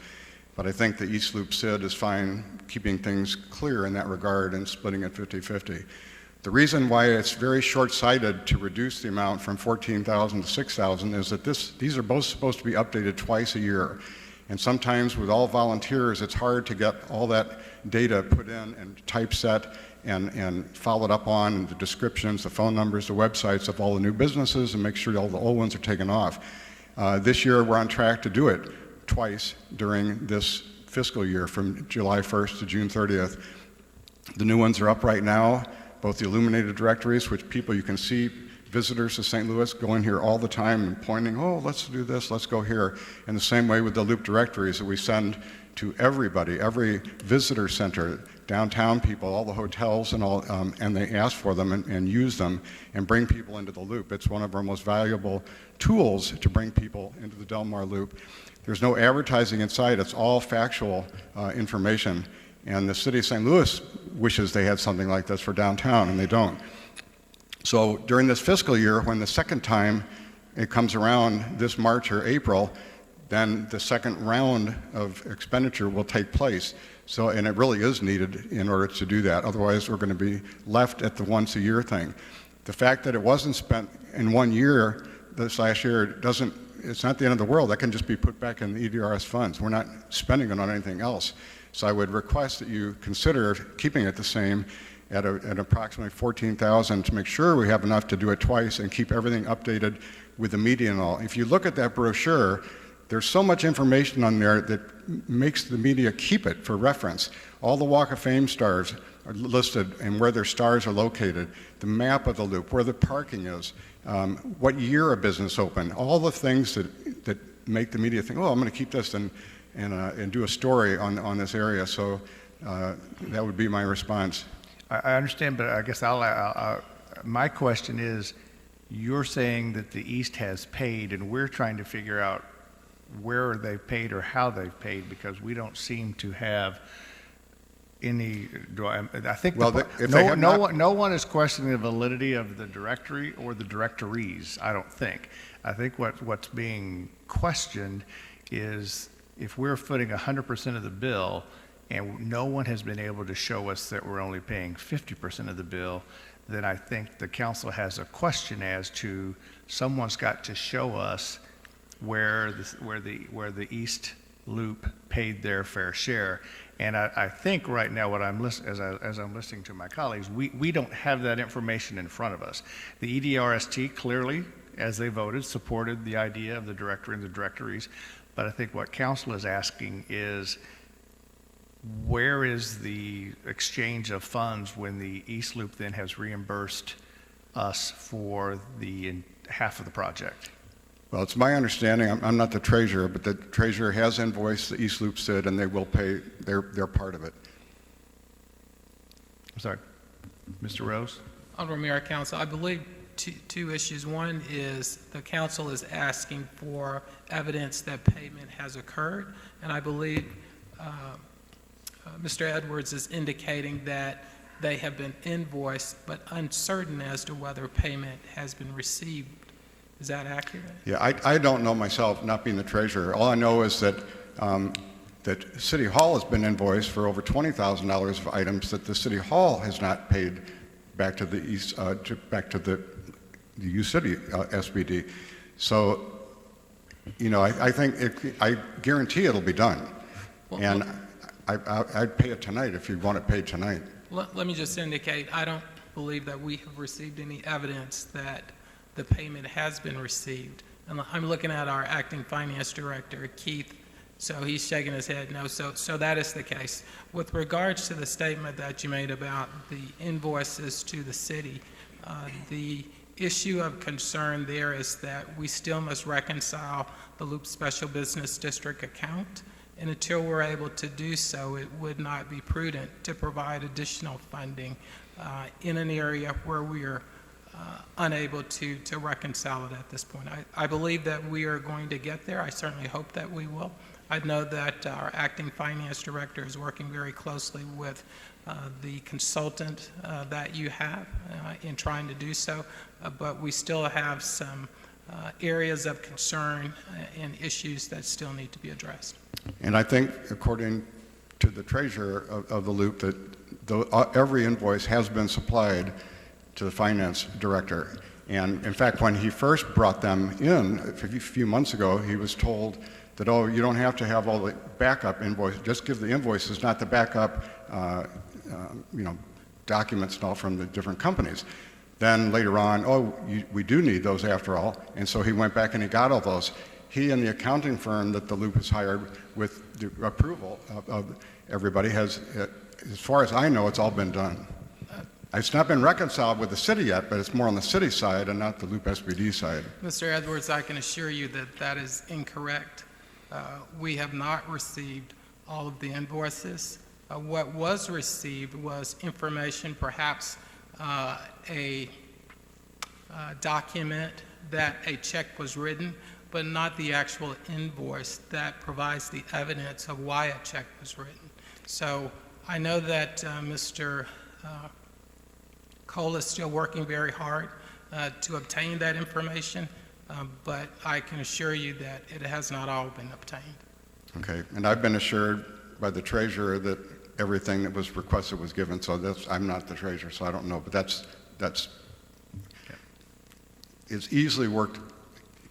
But I think the East Loop SID is fine keeping things clear in that regard and splitting it 50-50. The reason why it's very short-sighted to reduce the amount from 14,000 to 6,000 is that these are both supposed to be updated twice a year. And sometimes with all volunteers, it's hard to get all that data put in and typeset and followed up on, the descriptions, the phone numbers, the websites of all the new businesses, and make sure all the old ones are taken off. This year, we're on track to do it twice during this fiscal year from July 1st to June 30th. The new ones are up right now, both the illuminated directories, which people you can see, visitors to St. Louis go in here all the time and pointing, oh, let's do this, let's go here. And the same way with the Loop directories that we send to everybody, every visitor center, downtown people, all the hotels and all, and they ask for them and use them and bring people into the Loop. It's one of our most valuable tools to bring people into the Delmar Loop. There's no advertising inside, it's all factual information. And the city of St. Louis wishes they had something like this for downtown, and they don't. So during this fiscal year, when the second time it comes around this March or April, then the second round of expenditure will take place. So, and it really is needed in order to do that. Otherwise, we're going to be left at the once a year thing. The fact that it wasn't spent in 1 year this last year it's not the end of the world. That can just be put back in the EDRS funds. We're not spending it on anything else. So I would request that you consider keeping it the same at approximately 14,000 to make sure we have enough to do it twice and keep everything updated with the media and all. If you look at that brochure, there's so much information on there that makes the media keep it for reference. All the Walk of Fame stars are listed and where their stars are located, the map of the Loop, where the parking is, what year a business opened, all the things that make the media think, oh, I'm going to keep this and do a story on this area. So that would be my response. I understand, but I guess my question is, you're saying that the East has paid, and we're trying to figure out where they've paid or how they've paid, because we don't seem to have any. I think no one is questioning the validity of the directory or the directories. I don't think. I think what's being questioned is if we're footing 100% of the bill, and no one has been able to show us that we're only paying 50% of the bill, then I think the council has a question as to someone's got to show us where the East Loop paid their fair share. And I think right now, as I'm listening to my colleagues, we don't have that information in front of us. The EDRST clearly, as they voted, supported the idea of the directory and the directories. But I think what council is asking is, where is the exchange of funds when the East Loop then has reimbursed us for the half of the project. Well, it's my understanding, I'm not the treasurer, but the treasurer has invoiced the East Loop SID, and they will pay their part of it. I'm sorry, Mr. Rose? Honorable Mayor, Council, I believe two issues. One is the council is asking for evidence that payment has occurred, and I believe Mr. Edwards is indicating that they have been invoiced, but uncertain as to whether payment has been received. Is that accurate? Yeah, I don't know myself, not being the treasurer. All I know is that that City Hall has been invoiced for over $20,000 of items that the City Hall has not paid back to the East, back to the U-City SBD. So, you know, I think I guarantee it'll be done. Well, And I'd pay it tonight if you want it paid tonight. Let me just indicate, I don't believe that we have received any evidence that the payment has been received. And I'm looking at our acting finance director, Keith, so he's shaking his head no. So that is the case. With regards to the statement that you made about the invoices to the city, the issue of concern there is that we still must reconcile the Loop Special Business District account. And until we're able to do so, it would not be prudent to provide additional funding in an area where we are unable to reconcile it at this point. I believe that we are going to get there. I certainly hope that we will. I know that our acting finance director is working very closely with the consultant that you have in trying to do so, but we still have some areas of concern and issues that still need to be addressed. And I think, according to the treasurer of the Loop, that every invoice has been supplied to the finance director. And in fact, when he first brought them in a few months ago, he was told that, oh, you don't have to have all the backup invoices, just give the invoices, not the backup documents and all from the different companies. Then later on, we do need those after all, and so he went back and he got all those. He and the accounting firm that the Loop has hired with the approval of everybody has, as far as I know, it's all been done. It's not been reconciled with the city yet, but it's more on the city side and not the Loop SBD side. Mr. Edwards, I can assure you that that is incorrect. We have not received all of the invoices. What was received was information, perhaps a document that a check was written, but not the actual invoice that provides the evidence of why a check was written. So I know that Mr. Cole is still working very hard to obtain that information, but I can assure you that it has not all been obtained. Okay, and I've been assured by the treasurer that everything that was requested was given, so I'm not the treasurer, so I don't know, but it's easily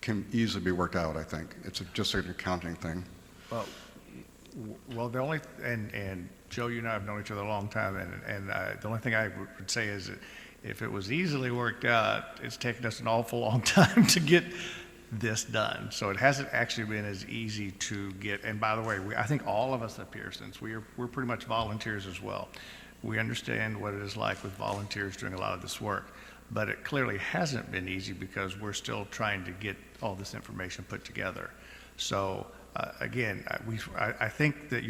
can easily be worked out, I think. It's just an accounting thing. Well, the only, and Joe, you and I have known each other a long time, and the only thing I would say is that if it was easily worked out, it's taken us an awful long time to get this done. So it hasn't actually been as easy to get, and by the way, I think all of us up here, since we're pretty much volunteers as well, we understand what it is like with volunteers doing a lot of this work. But it clearly hasn't been easy because we're still trying to get all this information put together. So again, I think that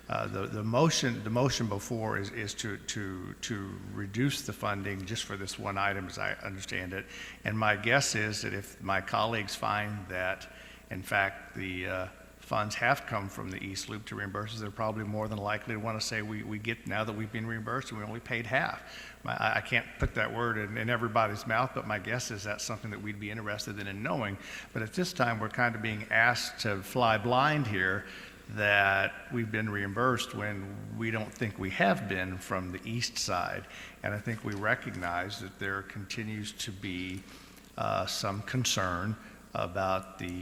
the motion before is to reduce the funding just for this one item, as I understand it. And my guess is that if my colleagues find that, in fact, the funds have come from the East Loop to reimburse us, they're probably more than likely to want to say we get, now that we've been reimbursed and we only paid half. I can't put that word in everybody's mouth, but my guess is that's something that we'd be interested in knowing. But at this time, we're kind of being asked to fly blind here that we've been reimbursed when we don't think we have been from the east side. And I think we recognize that there continues to be some concern about the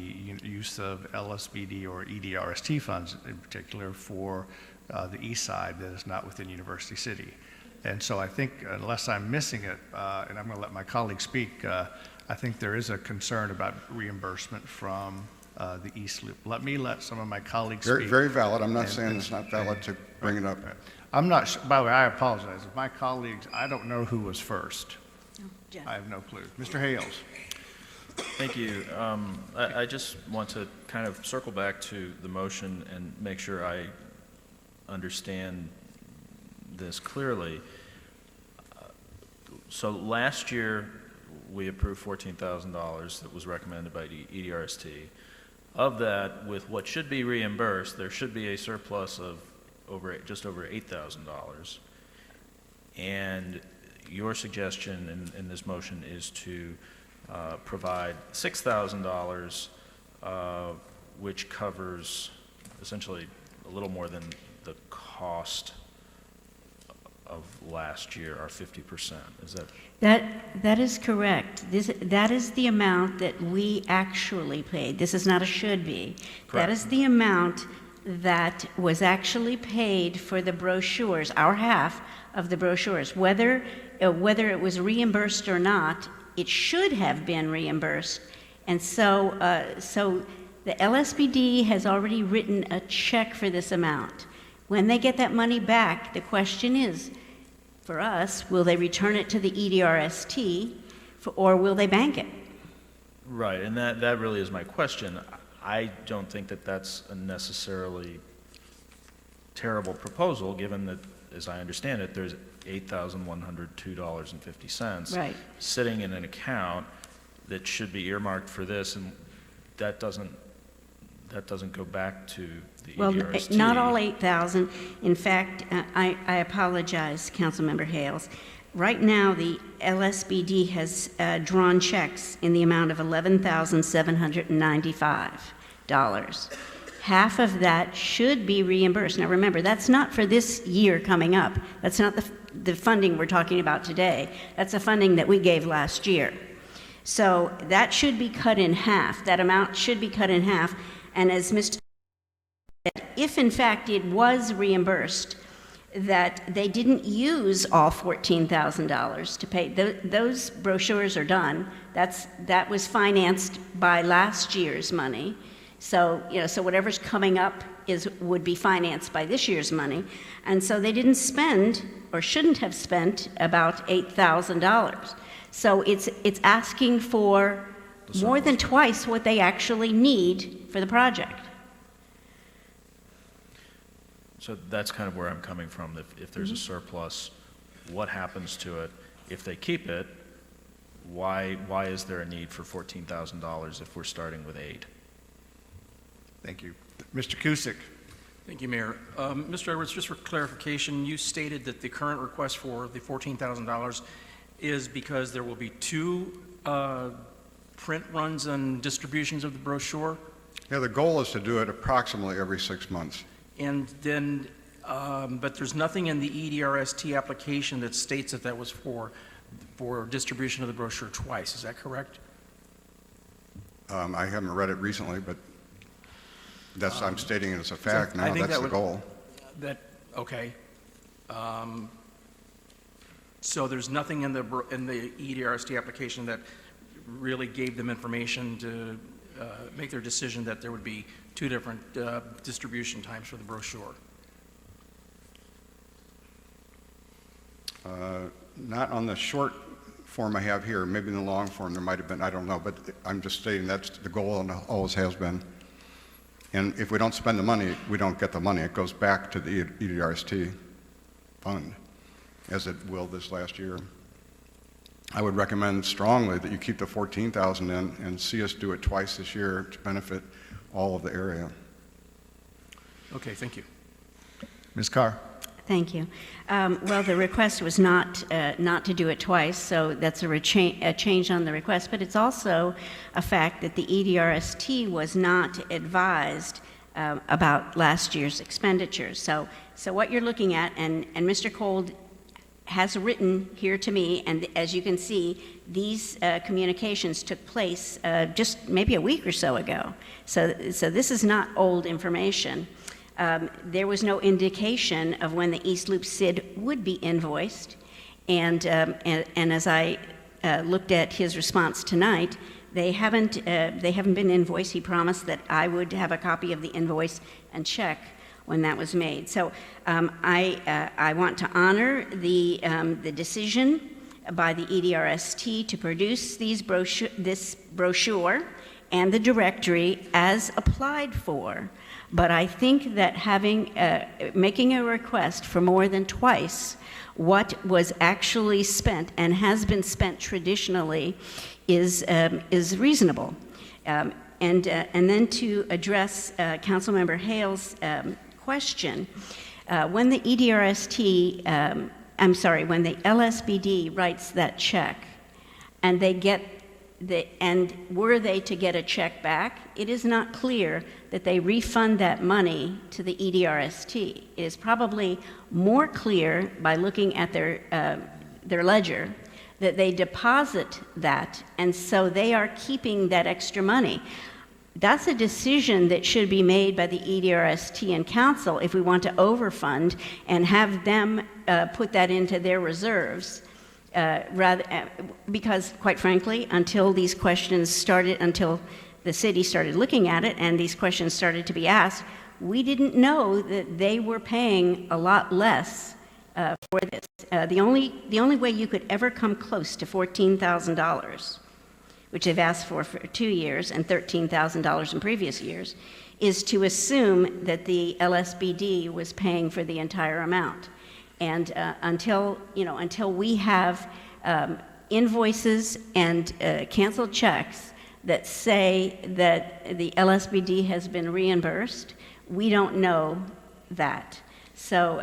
use of LSBD or EDRST funds in particular for the east side that is not within University City. And so I think, unless I'm missing it, and I'm going to let my colleagues speak, I think there is a concern about reimbursement from the East Loop. Let some of my colleagues speak. Very valid. I'm not saying it's not valid to bring it up. I'm not, by the way, I apologize. If my colleagues, I don't know who was first. Jeff. I have no clue. Mr. Hales? Thank you. I just want to kind of circle back to the motion and make sure I understand this clearly. So last year, we approved $14,000 that was recommended by the EDRST. Of that, with what should be reimbursed, there should be a surplus of just over $8,000. And your suggestion in this motion is to provide $6,000, which covers essentially a little more than the cost of last year, our 50%. Is that? That is correct. That is the amount that we actually paid. This is not a should be. Correct. That is the amount that was actually paid for the brochures, our half of the brochures. Whether it was reimbursed or not, it should have been reimbursed. And so the LSBD has already written a check for this amount. When they get that money back, the question is, for us, will they return it to the EDRST or will they bank it? Right, and that really is my question. I don't think that that's a necessarily terrible proposal, given that, as I understand it, there's $8,102.50 Right. sitting in an account that should be earmarked for this, and that doesn't go back to the Well, EDRST. not all 8,000. In fact, I apologize, Councilmember Hales. Right now, the LSBD has drawn checks in the amount of $11,795. Half of that should be reimbursed. Now, remember, that's not for this year coming up. That's not the funding we're talking about today. That's the funding that we gave last year. So that should be cut in half. That amount should be cut in half. And as Mr. said, if in fact it was reimbursed, that they didn't use all $14,000 to pay. Those brochures are done. That was financed by last year's money. So, so whatever's coming up would be financed by this year's money. And so they didn't spend, or shouldn't have spent, about $8,000. So it's asking for more than twice what they actually need for the project. So that's kind of where I'm coming from. If there's a surplus, what happens to it? If they keep it, why is there a need for $14,000 if we're starting with 8? Thank you. Mr. Cusick? Thank you, Mayor. Mr. Edwards, just for clarification, you stated that the current request for the $14,000 is because there will be 2 print runs and distributions of the brochure? Yeah, the goal is to do it approximately every 6 months. And then, but there's nothing in the EDRST application that states that was for distribution of the brochure twice. Is that correct? I haven't read it recently, but I'm stating it as a fact now. That's the goal. Okay. So there's nothing in the EDRST application that really gave them information to make their decision that there would be 2 different distribution times for the brochure? Not on the short form I have here. Maybe in the long form there might have been, I don't know, but I'm just stating that's the goal and always has been. And if we don't spend the money, we don't get the money. It goes back to the EDRST fund, as it will this last year. I would recommend strongly that you keep the $14,000 in and see us do it twice this year to benefit all of the area. Okay, thank you. Ms. Carr? Thank you. Well, the request was not to do it twice, so that's a change on the request, but it's also a fact that the EDRST was not advised about last year's expenditures. So what you're looking at, and Mr. Cold has written here to me, and as you can see, these communications took place just maybe a week or so ago. So this is not old information. There was no indication of when the East Loop SID would be invoiced, and as I looked at his response tonight, they haven't been invoiced. He promised that I would have a copy of the invoice and check when that was made. So I want to honor the decision by the E EDRST to produce this brochure and the directory as applied for. But I think that making a request for more than twice what was actually spent and has been spent traditionally is reasonable. And then to address Councilmember Hale's question, when the EDRST, when the LSBD writes that check and they get and were they to get a check back, it is not clear that they refund that money to the EDRST. It is probably more clear by looking at their ledger that they deposit that, and so they are keeping that extra money. That's a decision that should be made by the EDRST and council if we want to overfund and have them put that into their reserves. Because quite frankly, until the city started looking at it and these questions started to be asked, we didn't know that they were paying a lot less for this. The only way you could ever come close to $14,000, which they've asked for 2 years and $13,000 in previous years, is to assume that the LSBD was paying for the entire amount. And until we have invoices and canceled checks that say that the LSBD has been reimbursed, we don't know that. So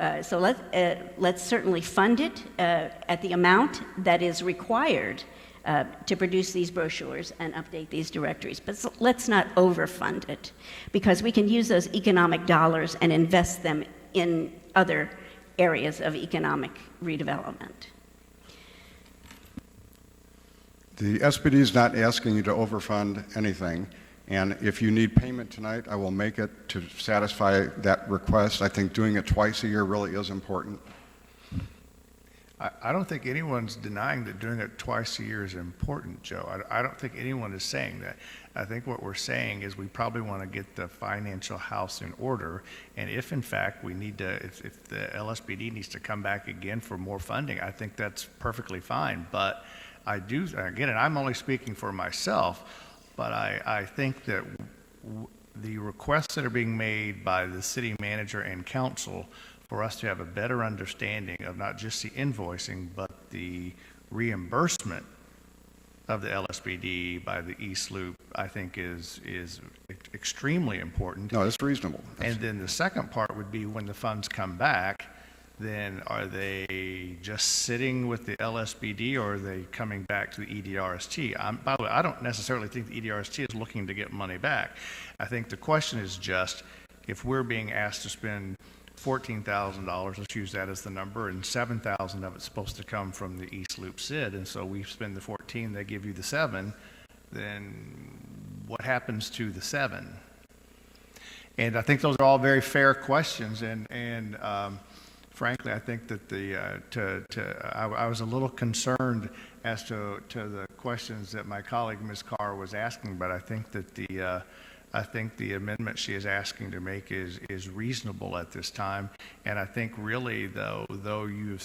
let's certainly fund it at the amount that is required to produce these brochures and update these directories. But let's not overfund it, because we can use those economic dollars and invest them in other areas of economic redevelopment. The SPD is not asking you to overfund anything, and if you need payment tonight, I will make it to satisfy that request. I think doing it twice a year really is important. I don't think anyone's denying that doing it twice a year is important, Joe. I don't think anyone is saying that. I think what we're saying is we probably want to get the financial house in order, and if in fact we need to, if the LSBD needs to come back again for more funding, I think that's perfectly fine. But I do, again, and I'm only speaking for myself, but I think that the requests that are being made by the city manager and council for us to have a better understanding of not just the invoicing, but the reimbursement of the LSBD by the East Loop, I think is extremely important. No, it's reasonable. And then the second part would be when the funds come back, then are they just sitting with the LSBD or are they coming back to the EDRST? By the way, I don't necessarily think the EDRST is looking to get money back. I think the question is just if we're being asked to spend $14,000, let's use that as the number, and $7,000 of it's supposed to come from the East Loop SID, and so we spend the 14, they give you the 7, then what happens to the 7? And I think those are all very fair questions, and frankly, I think that I was a little concerned as to the questions that my colleague Ms. Carr was asking, but I think that the amendment she is asking to make is reasonable at this time. And I think really, though you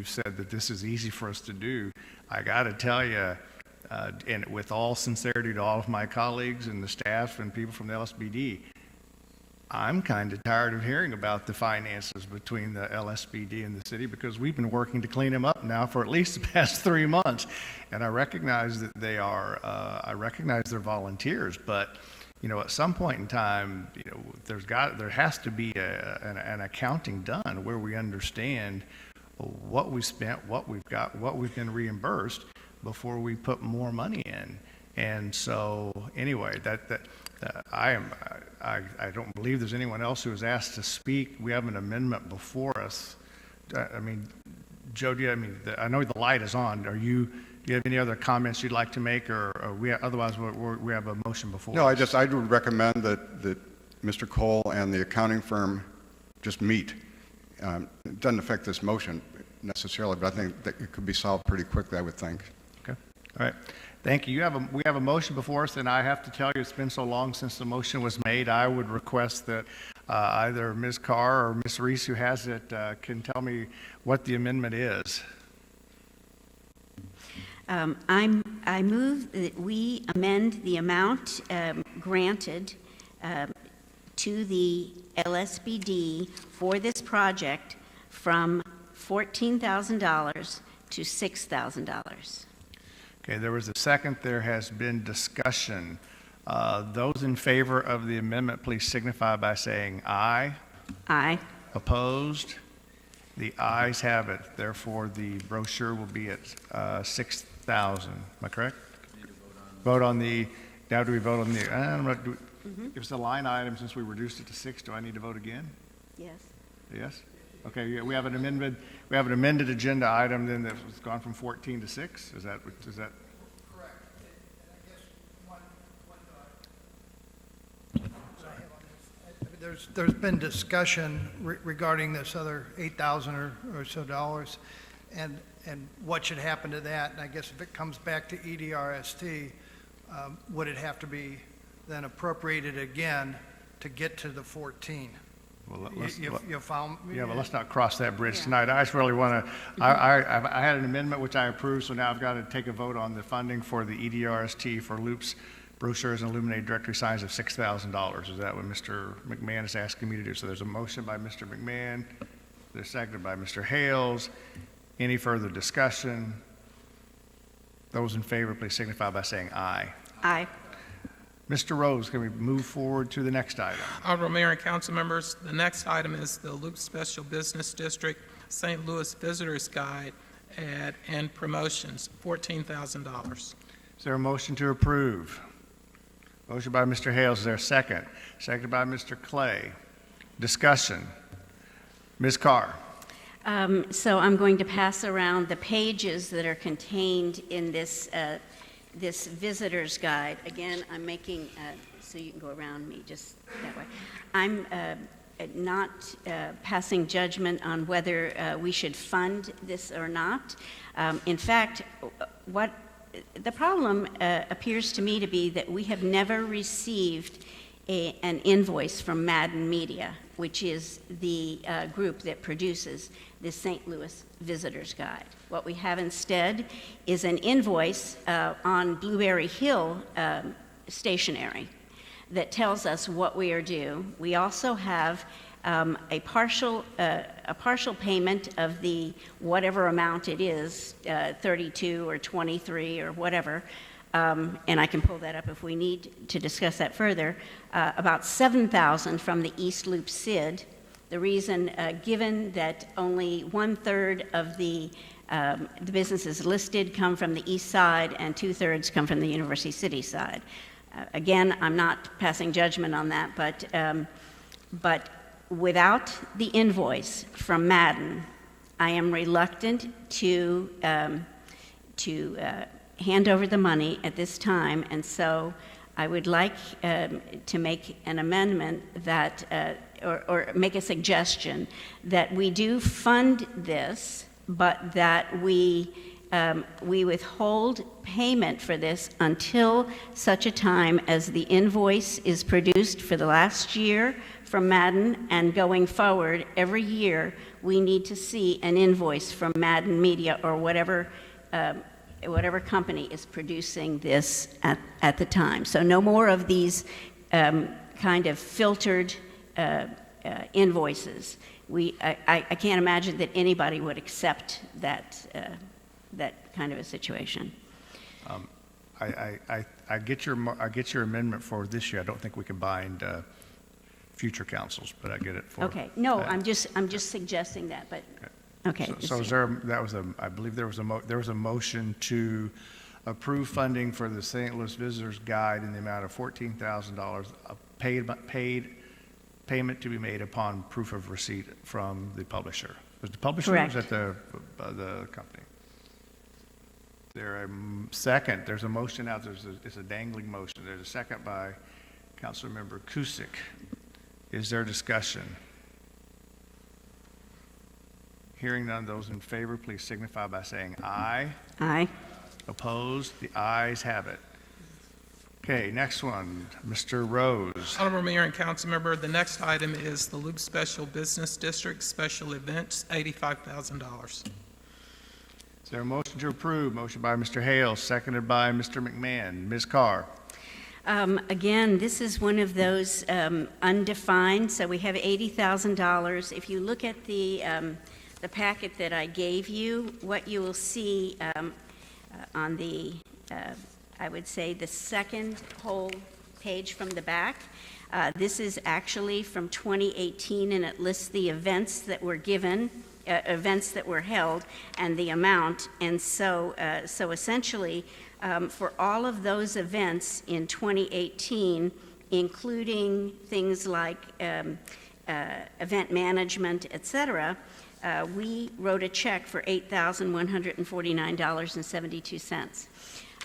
said that this is easy for us to do, I got to tell you, and with all sincerity to all of my colleagues and the staff and people from the LSBD, I'm kind of tired of hearing about the finances between the LSBD and the city, because we've been working to clean them up now for at least the past 3 months. And I recognize that I recognize they're volunteers, but at some point in time, there has to be an accounting done where we understand what we spent, what we've got, what we've been reimbursed before we put more money in. And so, anyway, I don't believe there's anyone else who was asked to speak. We have an amendment before us. I mean, Joe, I know the light is on. Do you have any other comments you'd like to make, or otherwise we have a motion before No, us? I would recommend that Mr. Cole and the accounting firm just meet. It doesn't affect this motion necessarily, but I think that it could be solved pretty quickly, I would think. Okay. All right. Thank you. We have a motion before us, and I have to tell you, it's been so long since the motion was made. I would request that either Ms. Carr or Ms. Reese, who has it, can tell me what the amendment is. I move that we amend the amount granted to the LSBD for this project from $14,000 to $6,000. Okay, there was a second. There has been discussion. Those in favor of the amendment, please signify by saying aye. Aye. Opposed? The ayes have it. Therefore, the brochure will be at 6,000. Am I correct? Vote on the, now do we vote on the, if it's a line item, since we reduced it to 6, do I need to vote again? Yes. Yes? Okay, yeah, we have an amendment, we have an amended agenda item then that's gone from 14 to 6? Is that? There's been discussion regarding this other $8,000 or so dollars, and what should happen to that. And I guess if it comes back to EDRST, would it have to be then appropriated again to get to the 14? Well, You found? Yeah, but let's not cross that bridge tonight. I just really want to, I had an amendment which I approved, so now I've got to take a vote on the funding for the EDRST for loops, brochures, and illuminated directory signs of $6,000. Is that what Mr. McMahon is asking me to do? So there's a motion by Mr. McMahon, there's seconded by Mr. Hales. Any further discussion? Those in favor, please signify by saying aye. Aye. Mr. Rose, can we move forward to the next item? Honorable Mayor and council members, the next item is the Loop Special Business District St. Louis Visitors Guide and promotions, $14,000. Is there a motion to approve? Motion by Mr. Hales. Is there a second? Seconded by Mr. Clay. Discussion. Ms. Carr. So I'm going to pass around the pages that are contained in this this visitor's guide. Again, I'm making, so you can go around me just that way. I'm not passing judgment on whether we should fund this or not. In fact, what the problem appears to me to be that we have never received an invoice from Madden Media, which is the group that produces the St. Louis Visitors Guide. What we have instead is an invoice on Blueberry Hill stationery that tells us what we are due. We also have a partial payment of the whatever amount it is, 32 or 23 or whatever, and I can pull that up if we need to discuss that further, about $7,000 from the East Loop SID. The reason, given that only 1/3 of the businesses listed come from the east side and 2/3 come from the University City side. Again, I'm not passing judgment on that, but without the invoice from Madden, I am reluctant to hand over the money at this time, and so I would like to make an amendment that, or make a suggestion that we do fund this, but that we withhold payment for this until such a time as the invoice is produced for the last year from Madden, and going forward, every year, we need to see an invoice from Madden Media or whatever company is producing this at the time. So no more of these kind of filtered invoices. I can't imagine that anybody would accept that kind of a situation. I get your amendment for this year. I don't think we can bind future councils, but I get it for. Okay. No, I'm just suggesting that, but. Okay. So is there, I believe there was a motion to approve funding for the St. Louis Visitors Guide in the amount of $14,000, payment to be made upon proof of receipt from the publisher. Was the publisher? Correct. Or was that the company? There's a motion out, it's a dangling motion. There's a second by Councilmember Cusick. Is there discussion? Hearing none, those in favor, please signify by saying aye. Aye. Opposed? The ayes have it. Okay, next one, Mr. Rose. Honorable Mayor and council member, the next item is the Loop Special Business District Special Events, $85,000. Is there a motion to approve? Motion by Mr. Hale, seconded by Mr. McMahon. Ms. Carr? Again, this is one of those undefined, so we have $80,000. If you look at the packet that I gave you, what you will see on the, I would say, the second whole page from the back, this is actually from 2018, and it lists the events that were given, events that were held, and the amount. And so essentially, for all of those events in 2018, including things like event management, et cetera, we wrote a check for $8,149.72.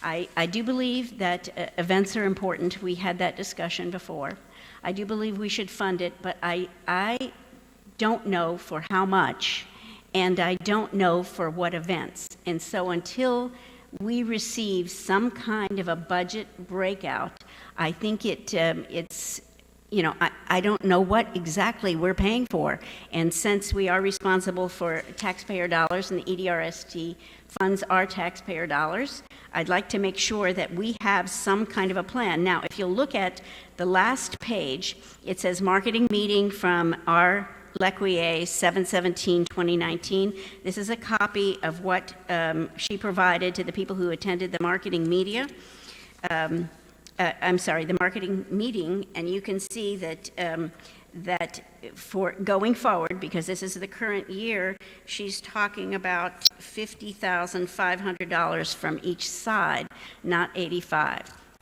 I do believe that events are important. We had that discussion before. I do believe we should fund it, but I don't know for how much, and I don't know for what events. And so until we receive some kind of a budget breakout, I think it's, you know, I don't know what exactly we're paying for. And since we are responsible for taxpayer dollars and the EDRST funds our taxpayer dollars, I'd like to make sure that we have some kind of a plan. Now, if you'll look at the last page, it says marketing meeting from our Lequier 7/17/2019. This is a copy of what she provided to the people who attended the marketing media. The marketing meeting, and you can see that that for going forward, because this is the current year, she's talking about $50,500 from each side, not 85.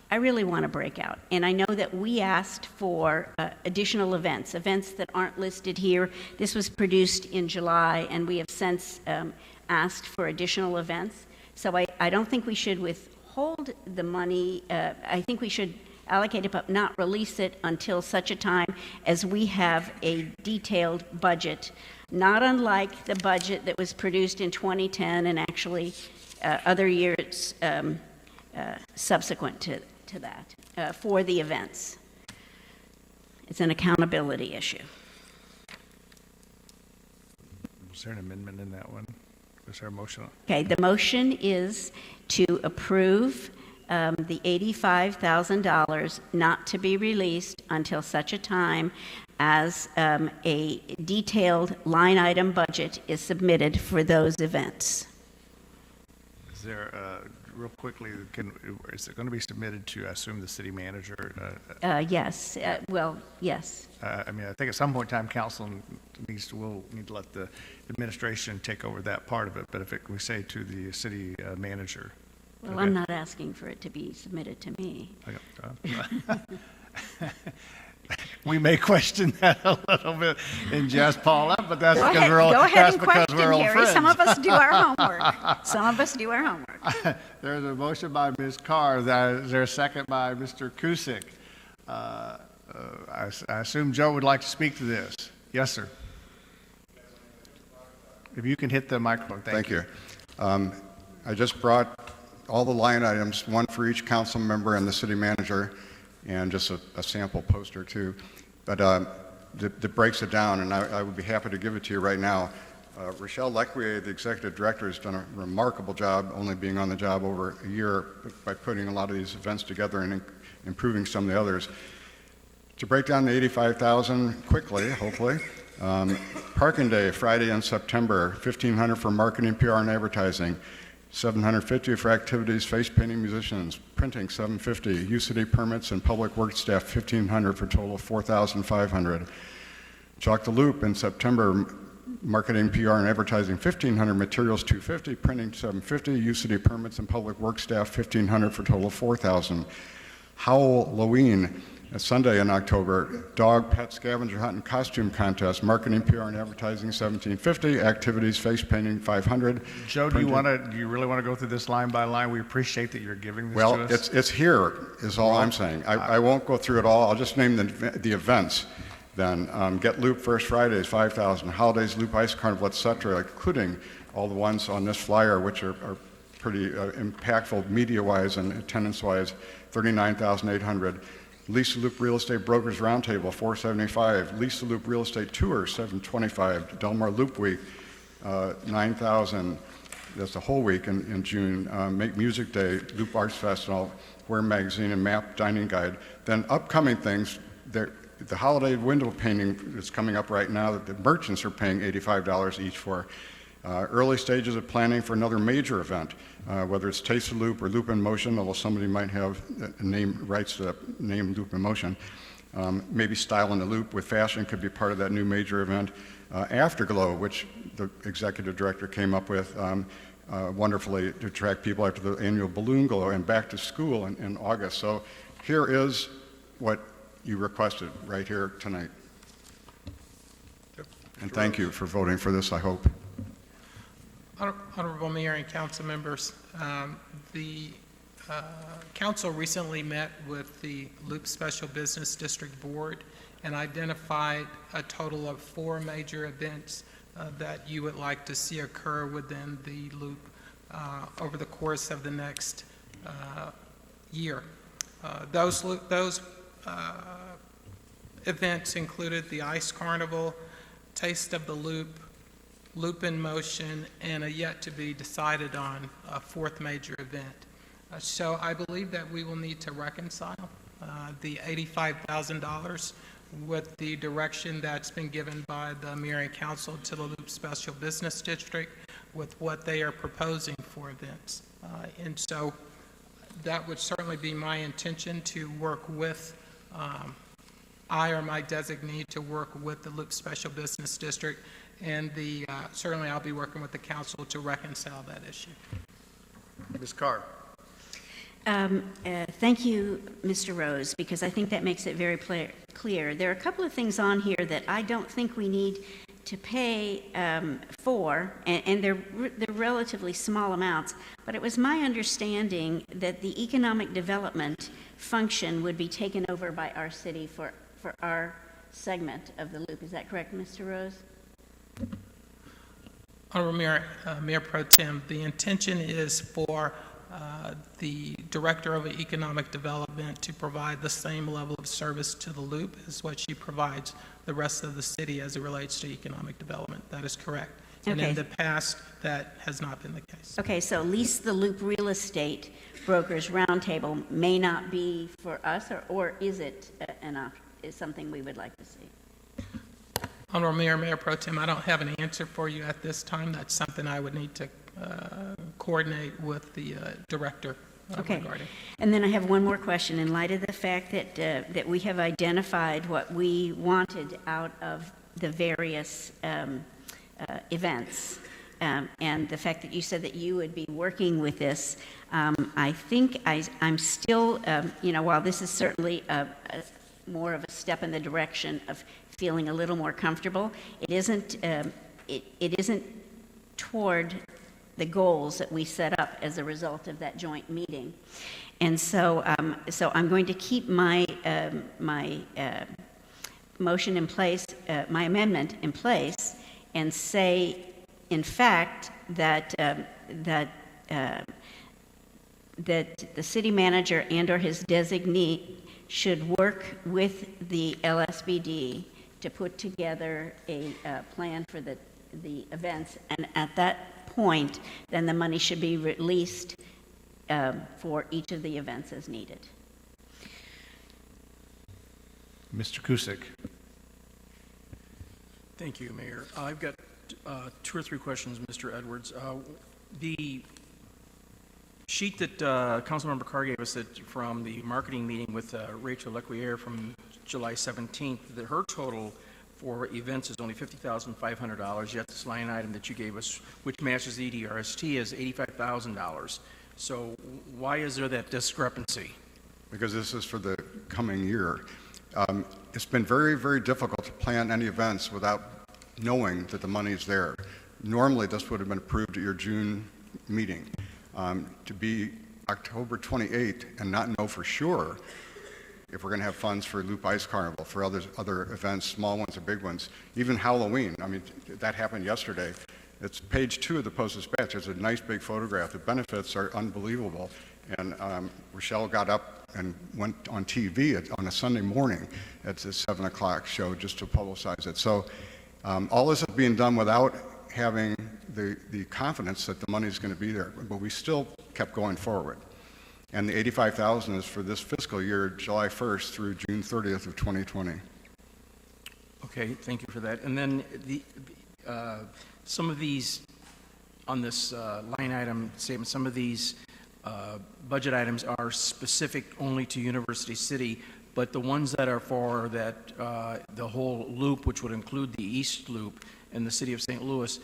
I really want to break out, and I know that we asked for additional events that aren't listed here. This was produced in July, and we have since asked for additional events. So I don't think we should withhold the money. I think we should allocate it but not release it until such a time as we have a detailed budget, not unlike the budget that was produced in 2010 and actually other years subsequent to that for the events. It's an accountability issue. Was there an amendment in that one? Was there a motion? Okay, the motion is to approve the $85,000 not to be released until such a time as a detailed line item budget is submitted for those events. Is there, real quickly, is it going to be submitted to, I assume, the city manager? Yes, yes. I mean, I think at some point in time, council will need to let the administration take over that part of it, but if we say to the city manager. Well, okay. I'm not asking for it to be submitted to me. We may question that a little bit in Jazz Paula, but that's Go because ahead, we're all, go ahead that's and because question, we're old Harry. friends. Some of us do our homework. Some of us do our homework. There's a motion by Ms. Carr. Is there a second by Mr. Kusick? I assume Joe would like to speak to this. Yes, sir. If you can hit the microphone, thank you. I just brought all the line items, one for each council member and the city manager, and just a sample poster too. But that breaks it down, and I would be happy to give it to you right now. Rochelle Lequier, the executive director, has done a remarkable job, only being on the job over a year, by putting a lot of these events together and improving some of the others. To break down the $85,000 quickly, hopefully, Parking Day, Friday in September, $1,500 for marketing, PR, and advertising. $750 for activities, face painting, musicians, printing, $750, UCD permits and public works staff, $1,500 for a total of $4,500. Chalk the Loop in September, marketing, PR, and advertising, $1,500, materials, $250, printing, $750, UCD permits and public works staff, $1,500 for a total of $4,000. Halloween, Sunday in October, dog, pet, scavenger hunt, and costume contest, marketing, PR, and advertising, $1,750, activities, face painting, $500. Joe, do you really want to go through this line by line? We appreciate that you're giving this to Well, us. it's here, is all I'm saying. I won't go through it all. I'll just name the events. Then Get Loop First Fridays, $5,000. Holidays, Loop Ice Carnival, etc., including all the ones on this flyer, which are pretty impactful media-wise and attendance-wise, $39,800. Lisa Loop Real Estate Brokers Roundtable, $475. Lisa Loop Real Estate Tour, $725. Del Mar Loop Week, $9,000. that's the whole week in June, Make Music Day, Loop Arts Festival, Where Magazine, and Map Dining Guide. Then upcoming things, the holiday window painting is coming up right now that the merchants are paying $85 each for. Early stages of planning for another major event, whether it's Taste of Loop or Loop in Motion, although somebody might have rights to that name Loop in Motion. Maybe Style in the Loop with fashion could be part of that new major event. Afterglow, which the executive director came up with wonderfully to attract people after the annual Balloon Glow, and Back to School in August. So here is what you requested right here tonight. And thank you for voting for this, I hope. Honorable Mayor and council members, the council recently met with the Loop Special Business District Board and identified a total of 4 major events that you would like to see occur within the Loop over the course of the next year. Those events included the Ice Carnival, Taste of the Loop, Loop in Motion, and a yet-to-be-decided on 4th major event. So I believe that we will need to reconcile the $85,000 with the direction that's been given by the Mayor and Council to the Loop Special Business District with what they are proposing for events. And so that would certainly be my intention to work with I or my designee to work with the Loop Special Business District, and certainly I'll be working with the council to reconcile that issue. Ms. Carr. Thank you, Mr. Rose, because I think that makes it very clear. There are a couple of things on here that I don't think we need to pay for, and they're relatively small amounts, but it was my understanding that the economic development function would be taken over by our city for our segment of the Loop. Is that correct, Mr. Rose? Honorable Mayor Pro Tem, the intention is for the Director of Economic Development to provide the same level of service to the Loop as what she provides the rest of the city as it relates to economic development. That is correct. And in the past, that has not been the case. Okay, so Lease the Loop Real Estate Brokers Roundtable may not be for us, or is it is something we would like to see? Honorable Mayor Pro Tem, I don't have an answer for you at this time. That's something I would need to coordinate with the director regarding. And then I have one more question. In light of the fact that we have identified what we wanted out of the various events, and the fact that you said that you would be working with this, I think I'm still, while this is certainly more of a step in the direction of feeling a little more comfortable, it isn't toward the goals that we set up as a result of that joint meeting. And so I'm going to keep my motion in place, my amendment in place, and say, in fact, that the city manager and/or his designee should work with the LSBD to put together a plan for the events, and at that point, then the money should be released for each of the events as needed. Mr. Kusick. Thank you, Mayor. I've got 2 or 3 questions, Mr. Edwards. The sheet that Councilmember Carr gave us from the marketing meeting with Rachel Lequier from July 17th, that her total for events is only $50,500, yet this line item that you gave us, which matches the EDRST, is $85,000. So why is there that discrepancy? Because this is for the coming year. It's been very, very difficult to plan any events without knowing that the money is there. Normally, this would have been approved at your June meeting. To be October 28th and not know for sure if we're going to have funds for Loop Ice Carnival, for other events, small ones or big ones, even Halloween. I mean, that happened yesterday. It's page 2 of the Post-Dispatch. There's a nice big photograph. The benefits are unbelievable. And Rochelle got up and went on TV on a Sunday morning at the 7 o'clock show just to publicize it. So all this is being done without having the confidence that the money is going to be there, but we still kept going forward. And the $85,000 is for this fiscal year, July 1st through June 30th of 2020. Okay, thank you for that. And then some of these, on this line item statement, some of these budget items are specific only to University City, but the ones that are for the whole loop, which would include the East Loop in the city of St. Louis,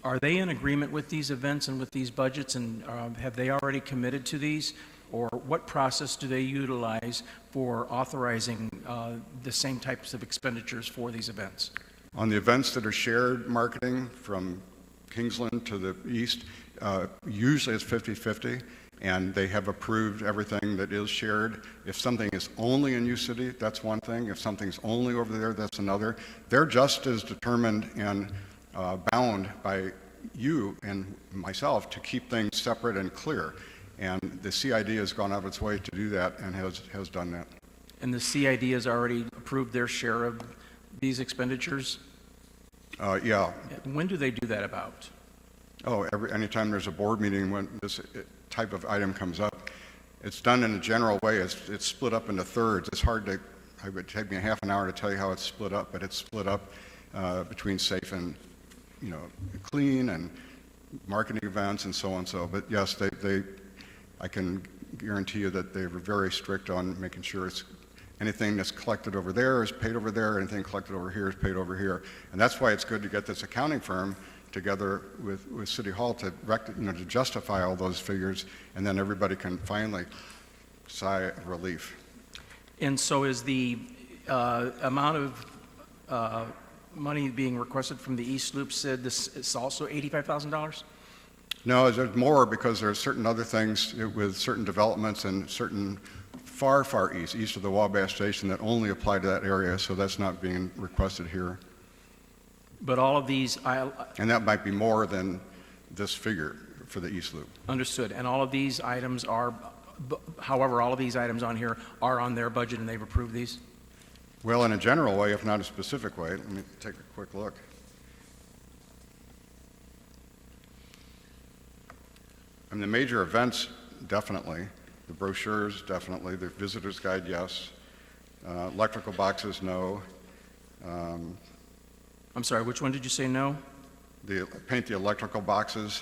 are they in agreement with these events and with these budgets, and have they already committed to these? Or what process do they utilize for authorizing the same types of expenditures for these events? On the events that are shared marketing from Kingsland to the east, usually it's 50-50, and they have approved everything that is shared. If something is only in U-City, that's one thing. If something's only over there, that's another. They're just as determined and bound by you and myself to keep things separate and clear. And the CID has gone out of its way to do that and has done that. And the CID has already approved their share of these expenditures? Yeah. When do they do that about? Oh, anytime there's a board meeting when this type of item comes up, it's done in a general way. It's split up into thirds. It's hard to, it would take me a half an hour to tell you how it's split up, but it's split up between safe and, clean and marketing events and so on. But yes, I can guarantee you that they were very strict on making sure anything that's collected over there is paid over there, anything collected over here is paid over here. And that's why it's good to get this accounting firm together with City Hall to justify all those figures, and then everybody can finally sigh of relief. And so is the amount of money being requested from the East Loop said this is also $85,000? No, there's more because there are certain other things with certain developments and certain far, far east of the Wabash Station that only apply to that area, so that's not being requested here. But all of these... And that might be more than this figure for the East Loop. Understood. And all of these items are, however, all of these items on here are on their budget and they've approved these? Well, in a general way, if not a specific way. Let me take a quick look. I mean, the major events, definitely. The brochures, definitely. The visitor's guide, yes. Electrical boxes, no. I'm sorry, which one did you say no? Paint the electrical boxes.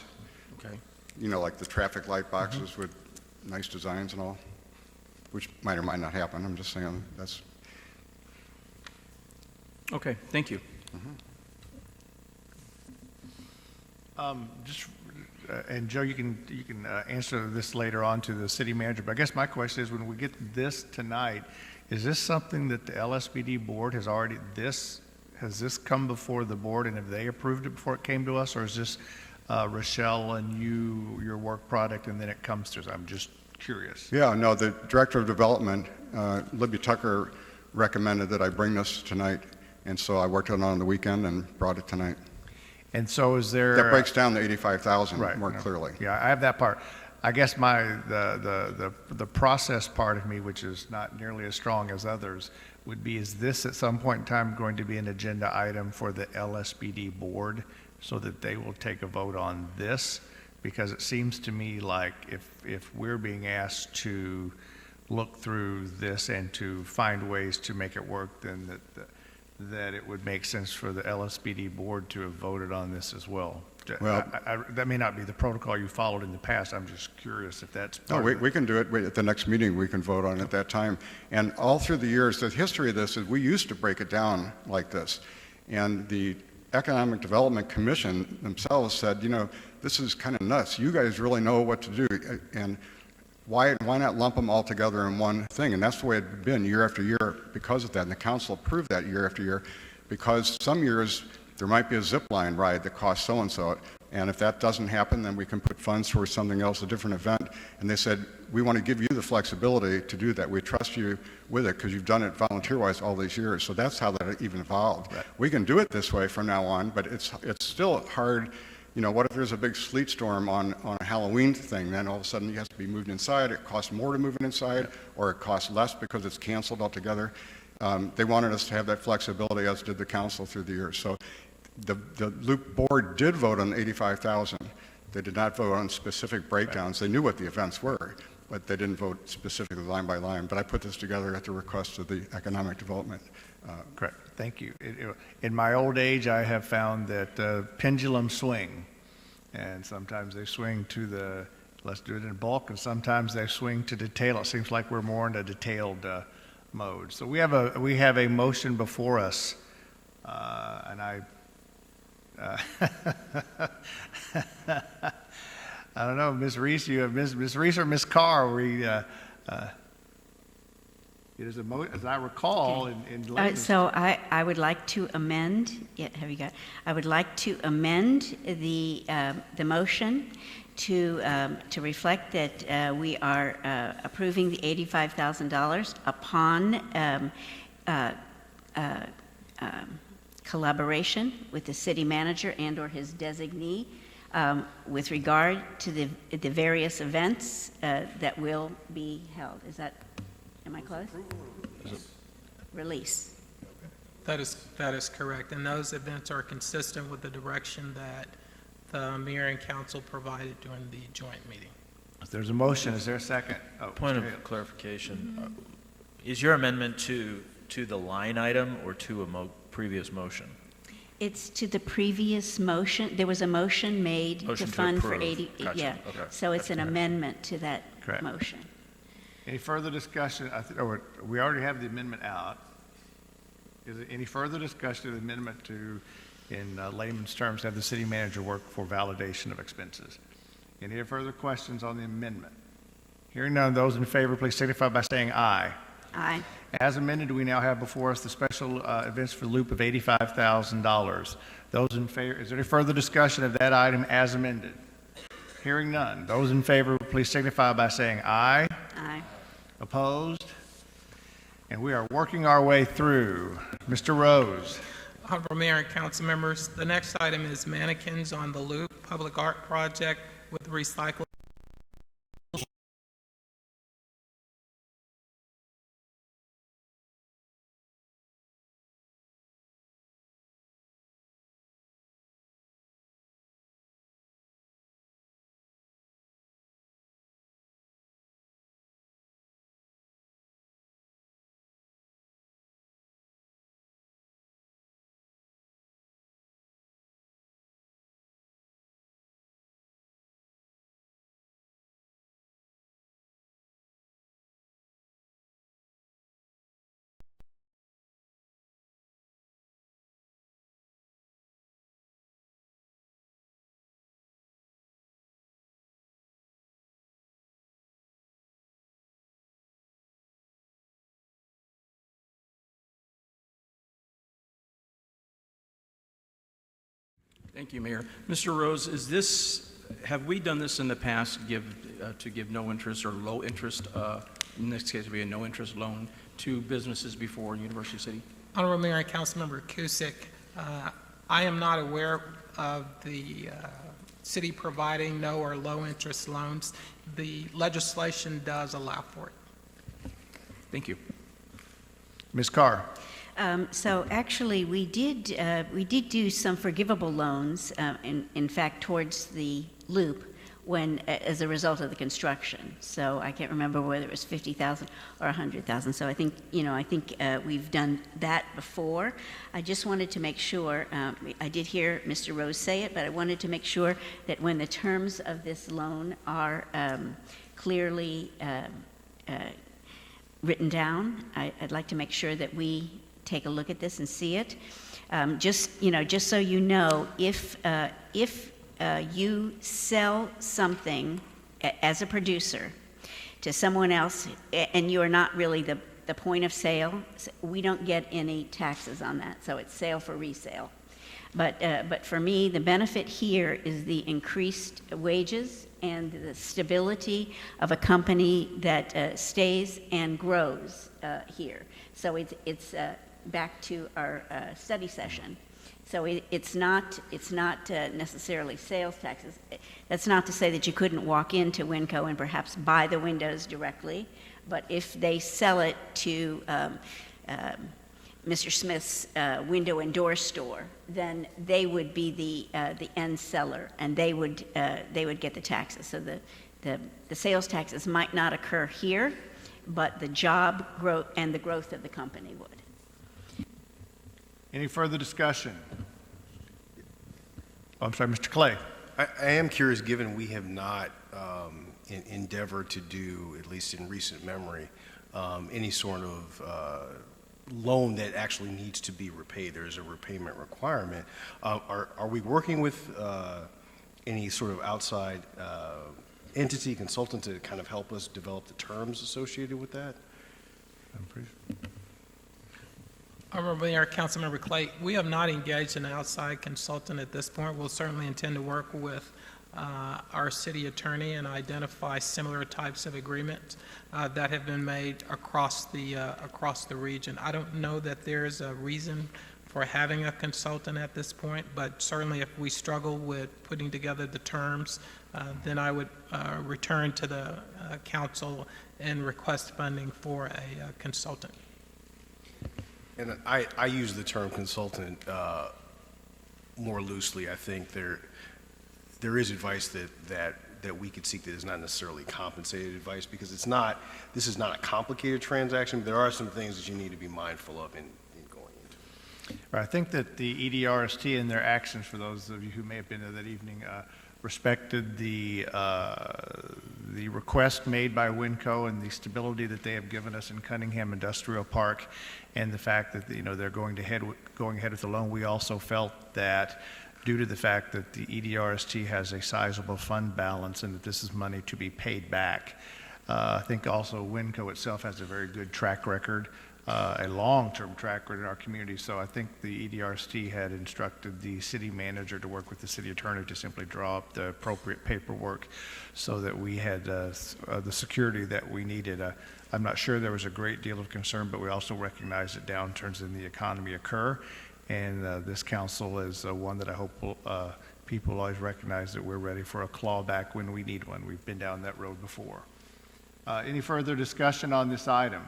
Okay. Like the traffic light boxes with nice designs and all, which might or might not happen. I'm just saying that's... Okay, thank you. And Joe, you can answer this later on to the city manager, but I guess my question is, when we get this tonight, is this something that the LSBD board has already, has this come before the board and have they approved it before it came to us, or is this Rochelle and your work product and then it comes to us? I'm just curious. Yeah, no, the Director of Development, Libby Tucker, recommended that I bring this tonight, and so I worked on it on the weekend and brought it tonight. And so is there... That breaks down the 85,000 right, more clearly. Yeah, I have that part. I guess the process part of me, which is not nearly as strong as others, would be, is this at some point in time going to be an agenda item for the LSBD board so that they will take a vote on this? Because it seems to me like if we're being asked to look through this and to find ways to make it work, then that it would make sense for the LSBD board to have voted on this as well. Well, that may not be the protocol you followed in the past. I'm just curious if that's No, we can do it at the next meeting. We can vote on it at that time. And all through the years, the history of this is we used to break it down like this. And the Economic Development Commission themselves said, this is kind of nuts. You guys really know what to do. And why not lump them all together in one thing? And that's the way it had been year after year because of that. And the council approved that year after year because some years there might be a zip line ride that costs so-and-so. And if that doesn't happen, then we can put funds towards something else, a different event. And they said, we want to give you the flexibility to do that. We trust you with it because you've done it volunteer-wise all these years. So that's how that even evolved. Right. We can do it this way from now on, but it's still hard. What if there's a big sleet storm on a Halloween thing? Then all of a sudden you have to be moved inside. It costs more to move it inside, or it costs less because it's canceled altogether. They wanted us to have that flexibility, as did the council through the years. So the Loop Board did vote on 85,000. They did not vote on specific breakdowns. They knew what the events were, but they didn't vote specifically line by line. But I put this together at the request of the Economic Development. Correct. Thank you. In my old age, I have found that pendulums swing, and sometimes they swing to the let's do it in bulk, and sometimes they swing to detail. It seems like we're more in a detailed mode. So we have a motion before us, and I I don't know, Ms. Reese, you have Ms. Reese or Ms. Carr. It is as I recall, in layman's So I would like to amend, have you got? I would like to amend the motion to reflect that we are approving the $85,000 upon collaboration with the city manager and/or his designee with regard to the various events that will be held. Am I close? Release. That is correct, and those events are consistent with the direction that the mayor and council provided during the joint meeting. If there's a motion, is there a second? Point of clarification. Is your amendment to the line item or to a previous motion? It's to the previous motion. There was a motion made Motion to to fund for approve. 80, Gotcha. yeah. Okay. So it's an amendment to that Correct. motion. Any further discussion? We already have the amendment out. Is there any further discussion of the amendment to, in layman's terms, have the city manager work for validation of expenses? Any further questions on the amendment? Hearing none, those in favor, please signify by saying aye. Aye. As amended, we now have before us the special events for the Loop of $85,000. Those in favor, is there any further discussion of that item as amended? Hearing none, those in favor, please signify by saying aye. Aye. Opposed? And we are working our way through. Mr. Rose. Honorable Mayor and council members, the next item is mannequins on the Loop Public Art Project with recycled. Thank you, Mayor. Mr. Rose, have we done this in the past, to give no interest or low interest, in this case it would be a no interest loan to businesses before University City? Honorable Mayor and Councilmember Cusick, I am not aware of the city providing no or low interest loans. The legislation does allow for it. Thank you. Ms. Carr. So actually, we did do some forgivable loans, in fact, towards the Loop as a result of the construction. So I can't remember whether it was 50,000 or 100,000. So I think we've done that before. I just wanted to make sure, I did hear Mr. Rose say it, but I wanted to make sure that when the terms of this loan are clearly written down, I'd like to make sure that we take a look at this and see it. Just so you know, if you sell something as a producer to someone else and you are not really the point of sale, we don't get any taxes on that. So it's sale for resale. But for me, the benefit here is the increased wages and the stability of a company that stays and grows here. So it's back to our study session. So it's not necessarily sales taxes. That's not to say that you couldn't walk into Winco and perhaps buy the windows directly, but if they sell it to Mr. Smith's window and door store, then they would be the end seller, and they would get the taxes. So the sales taxes might not occur here, but the job growth and the growth of the company would. Any further discussion? Oh, I'm sorry, Mr. Clay. I am curious, given we have not endeavored to do, at least in recent memory, any sort of loan that actually needs to be repaid. There is a repayment requirement. Are we working with any sort of outside entity, consultant, to kind of help us develop the terms associated with that? Mayor, Councilmember Clay, we have not engaged an outside consultant at this point. We'll certainly intend to work with our city attorney and identify similar types of agreements that have been made across the region. I don't know that there's a reason for having a consultant at this point, but certainly if we struggle with putting together the terms, then I would return to the council and request funding for a consultant. And I use the term consultant more loosely. I think there is advice that we could seek that is not necessarily compensated advice, because this is not a complicated transaction, but there are some things that you need to be mindful of in going into it. Right, I think that the EDRST and their actions, for those of you who may have been there that evening, respected the request made by Winco and the stability that they have given us in Cunningham Industrial Park, and the fact that they're going ahead with the loan. We also felt that due to the fact that the EDRST has a sizable fund balance and that this is money to be paid back. I think also Winco itself has a very good track record, a long-term track record in our community. So I think the EDRST had instructed the city manager to work with the city attorney to simply draw up the appropriate paperwork so that we had the security that we needed. I'm not sure there was a great deal of concern, but we also recognize that downturns in the economy occur. And this council is one that I hope people always recognize that we're ready for a clawback when we need one. We've been down that road before. Any further discussion on this item?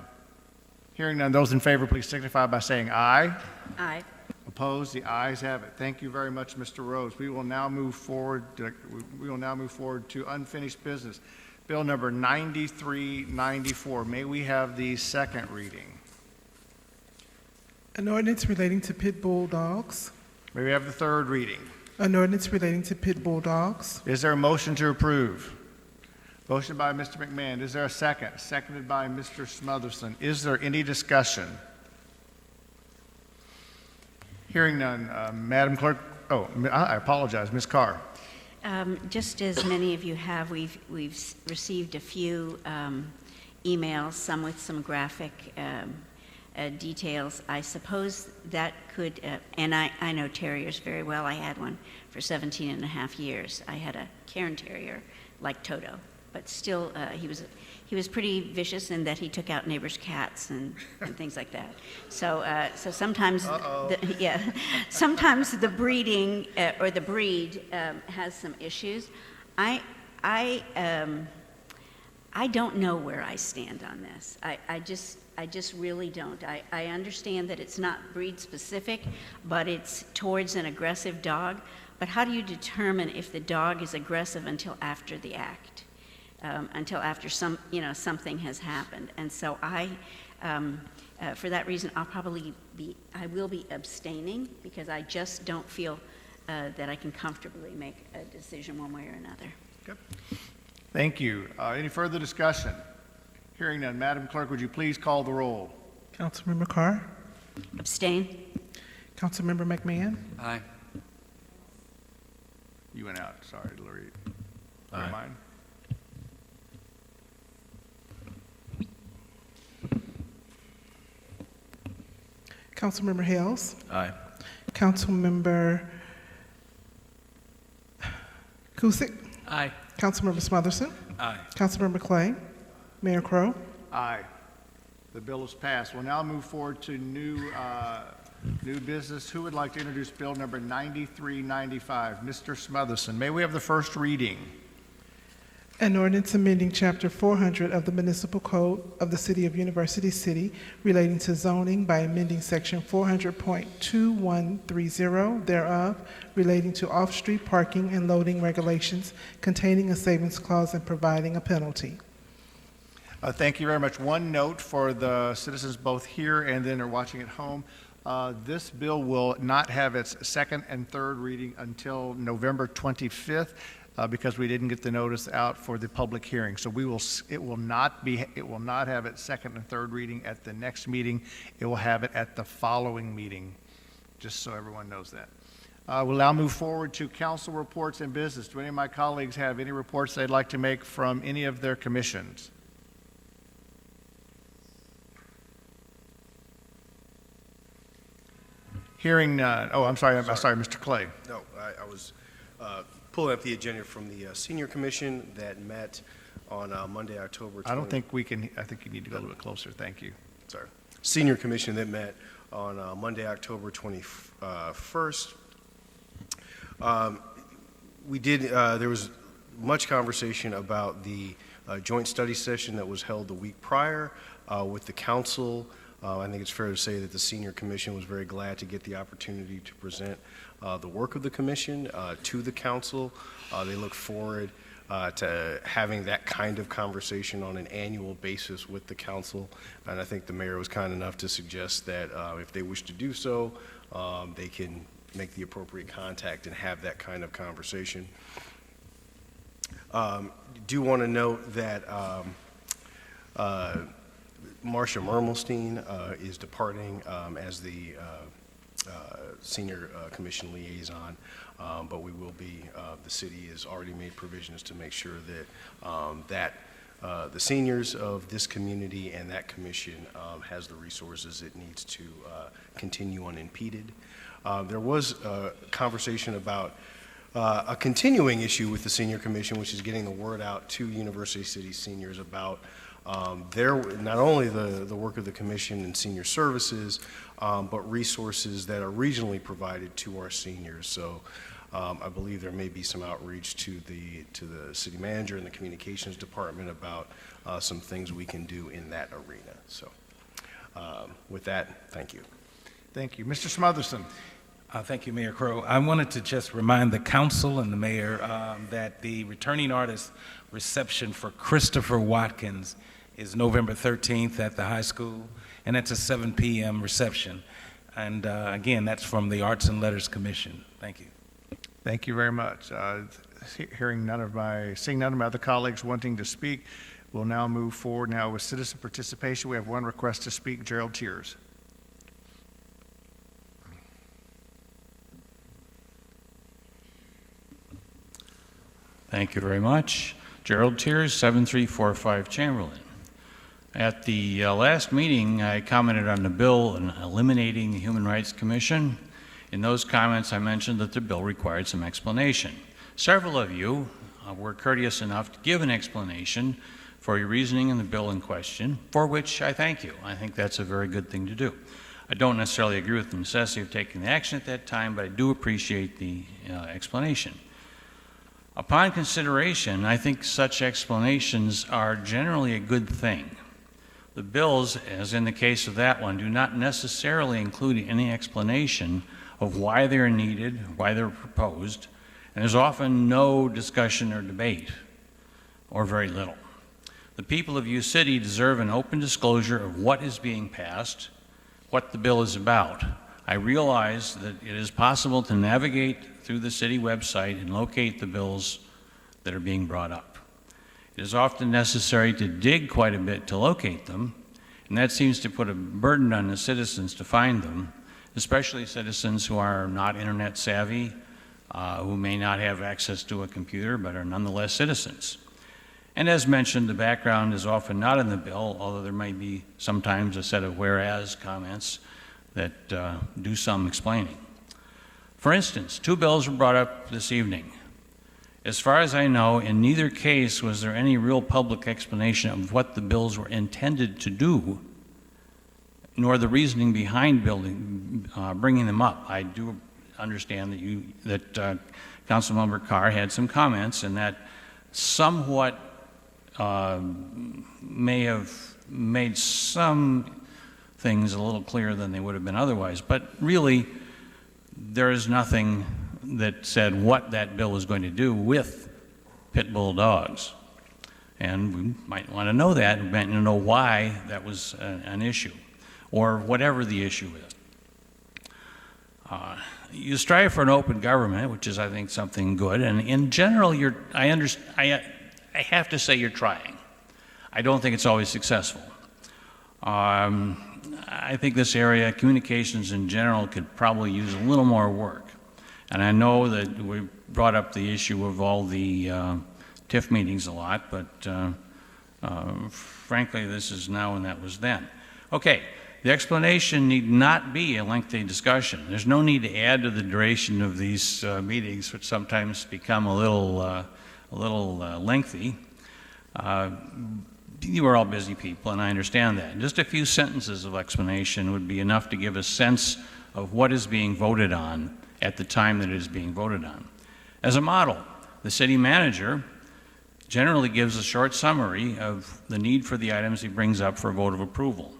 Hearing none, those in favor, please signify by saying aye. Aye. Opposed? The ayes have it. Thank you very much, Mr. Rose. We will now move forward. To unfinished business. Bill number 9394. May we have the second reading? An ordinance relating to pit bull dogs. May we have the third reading? An ordinance relating to pit bull dogs. Is there a motion to approve? Motion by Mr. McMahon. Is there a second? Seconded by Mr. Smotherson. Is there any discussion? Hearing none. Madam Clerk, I apologize. Ms. Carr. Just as many of you have, we've received a few emails, some with some graphic details. I suppose that could, and I know terriers very well. I had one for 17 and a half years. I had a Cairn Terrier like Toto, but still he was pretty vicious in that he took out neighbors' cats and things like that. So sometimes, sometimes the breeding or the breed has some issues. I don't know where I stand on this. I just really don't. I understand that it's not breed specific, but it's towards an aggressive dog. But how do you determine if the dog is aggressive until after the act, until after something has happened? And so for that reason, I will be abstaining, because I just don't feel that I can comfortably make a decision one way or another. Good. Thank you. Any further discussion? Hearing none. Madam Clerk, would you please call the roll? Councilmember Carr. Abstain. Councilmember McMahon. Aye. You went out. Sorry, Lori. Aye. Mine. Councilmember Hales. Aye. Councilmember Kusick. Aye. Councilmember Smotherson. Aye. Councilmember Clay. Mayor Crowe. Aye. The bill is passed. We'll now move forward to new business. Who would like to introduce bill number 9395? Mr. Smotherson. May we have the first reading? An ordinance amending Chapter 400 of the Municipal Code of the City of University City relating to zoning by amending Section 400.2130 thereof relating to off-street parking and loading regulations containing a savings clause and providing a penalty. Thank you very much. One note for the citizens both here and then are watching at home. This bill will not have its second and third reading until November 25th. Because we didn't get the notice out for the public hearing. So it will not have its second and third reading at the next meeting. It will have it at the following meeting, just so everyone knows that. We'll now move forward to council reports and business. Do any of my colleagues have any reports they'd like to make from any of their commissions? Hearing none. Oh, I'm sorry, Mr. Clay. No, I was pulling up the agenda from the Senior Commission that met on Monday, October 20th. I don't think we can, I think you need to go a little bit closer. Thank you. Sorry. Senior Commission that met on Monday, October 21st. There was much conversation about the joint study session that was held the week prior with the council. I think it's fair to say that the Senior Commission was very glad to get the opportunity to present the work of the commission to the council. They look forward to having that kind of conversation on an annual basis with the council. And I think the mayor was kind enough to suggest that if they wish to do so, they can make the appropriate contact and have that kind of conversation. Do want to note that Marcia Mermelstein is departing as the Senior Commission liaison, but we will be, the city has already made provisions to make sure that the seniors of this community and that commission has the resources it needs to continue unimpeded. There was a conversation about a continuing issue with the Senior Commission, which is getting the word out to University City seniors about not only the work of the commission and senior services, but resources that are regionally provided to our seniors. So I believe there may be some outreach to the city manager and the communications department about some things we can do in that arena. So with that, thank you. Thank you. Mr. Smotherson. Thank you, Mayor Crow. I wanted to just remind the council and the mayor that the returning artist reception for Christopher Watkins is November 13th at the high school, and it's a 7 p.m. reception. And again, that's from the Arts and Letters Commission. Thank you. Thank you very much. Seeing none of my other colleagues wanting to speak, we'll now move forward now with citizen participation. We have one request to speak, Gerald Tiers. Thank you very much. Gerald Tiers, 7345 Chamberlain. At the last meeting, I commented on the bill on eliminating the Human Rights Commission. In those comments, I mentioned that the bill required some explanation. Several of you were courteous enough to give an explanation for your reasoning in the bill in question, for which I thank you. I think that's a very good thing to do. I don't necessarily agree with the necessity of taking the action at that time, but I do appreciate the explanation. Upon consideration, I think such explanations are generally a good thing. The bills, as in the case of that one, do not necessarily include any explanation of why they're needed, why they're proposed, and there's often no discussion or debate, or very little. The people of U City deserve an open disclosure of what is being passed, what the bill is about. I realize that it is possible to navigate through the city website and locate the bills that are being brought up. It is often necessary to dig quite a bit to locate them, and that seems to put a burden on the citizens to find them, especially citizens who are not internet savvy, who may not have access to a computer but are nonetheless citizens. And as mentioned, the background is often not in the bill, although there may be sometimes a set of whereas comments that do some explaining. For instance, two bills were brought up this evening. As far as I know, in neither case was there any real public explanation of what the bills were intended to do, nor the reasoning behind bringing them up. I do understand that Councilmember Carr had some comments, and that somewhat may have made some things a little clearer than they would have been otherwise. But really, there is nothing that said what that bill was going to do with pit bull dogs. And we might want to know that. We might want to know why that was an issue, or whatever the issue is. You strive for an open government, which is, I think, something good. And in general, I have to say you're trying. I don't think it's always successful. I think this area, communications in general, could probably use a little more work. And I know that we brought up the issue of all the TIF meetings a lot, but frankly, this is now and that was then. Okay, the explanation need not be a lengthy discussion. There's no need to add to the duration of these meetings, which sometimes become a little lengthy. You are all busy people, and I understand that. Just a few sentences of explanation would be enough to give a sense of what is being voted on at the time that it is being voted on. As a model, the city manager generally gives a short summary of the need for the items he brings up for a vote of approval.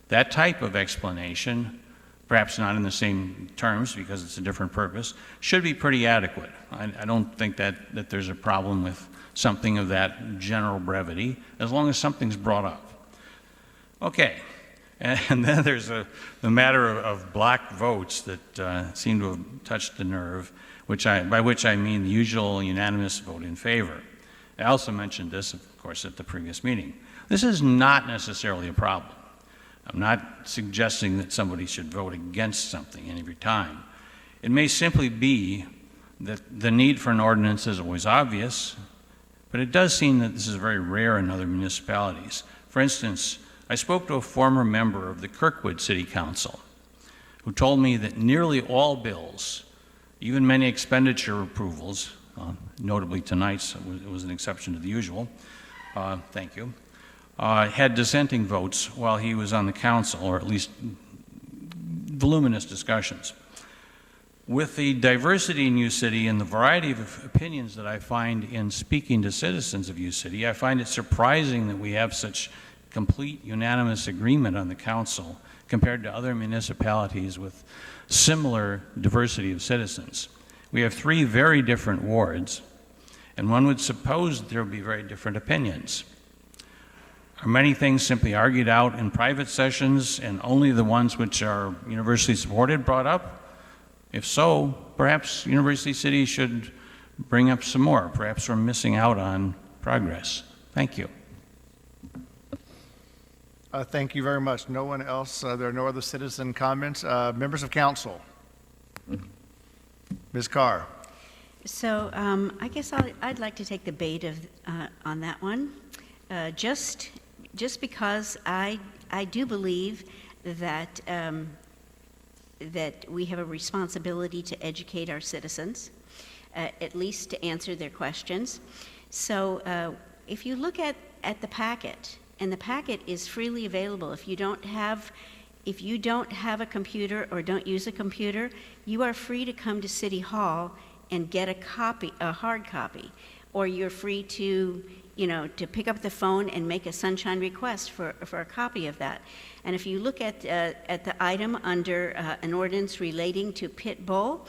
That type of explanation, perhaps not in the same terms because it's a different purpose, should be pretty adequate. I don't think that there's a problem with something of that general brevity, as long as something's brought up. Okay, and then there's the matter of block votes that seem to have touched the nerve, by which I mean the usual unanimous vote in favor. I also mentioned this, of course, at the previous meeting. This is not necessarily a problem. I'm not suggesting that somebody should vote against something every time. It may simply be that the need for an ordinance is always obvious, but it does seem that this is very rare in other municipalities. For instance, I spoke to a former member of the Kirkwood City Council who told me that nearly all bills, even many expenditure approvals, notably tonight's, it was an exception to the usual, thank you, had dissenting votes while he was on the council, or at least voluminous discussions. With the diversity in U-City and the variety of opinions that I find in speaking to citizens of U-City, I find it surprising that we have such complete unanimous agreement on the council compared to other municipalities with similar diversity of citizens. We have 3 very different wards, and one would suppose that there would be very different opinions. Are many things simply argued out in private sessions and only the ones which are universally supported brought up? If so, perhaps University City should bring up some more. Perhaps we're missing out on progress. Thank you. Thank you very much. No one else? There are no other citizen comments. Members of council. Ms. Carr. So I guess I'd like to take the bait on that one. Just because I do believe that that we have a responsibility to educate our citizens, at least to answer their questions. So if you look at the packet, and the packet is freely available, if you don't have a computer or don't use a computer, you are free to come to City Hall and get a hard copy, or you're free to pick up the phone and make a sunshine request for a copy of that. And if you look at the item under an ordinance relating to pit bull,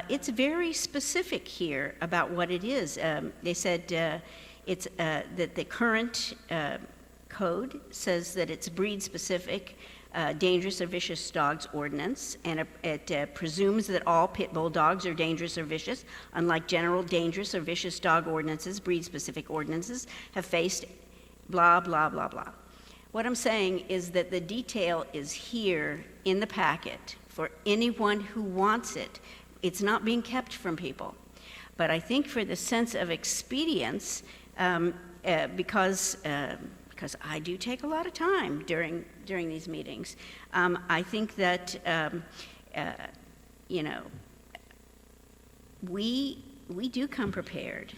it's very specific here about what it is. They said it's that the current code says that it's breed-specific dangerous or vicious dogs ordinance, and it presumes that all pit bull dogs are dangerous or vicious. Unlike general dangerous or vicious dog ordinances, breed-specific ordinances have faced blah, blah, blah, blah. What I'm saying is that the detail is here in the packet for anyone who wants it. It's not being kept from people. But I think for the sense of expedience, because I do take a lot of time during these meetings, I think that we do come prepared.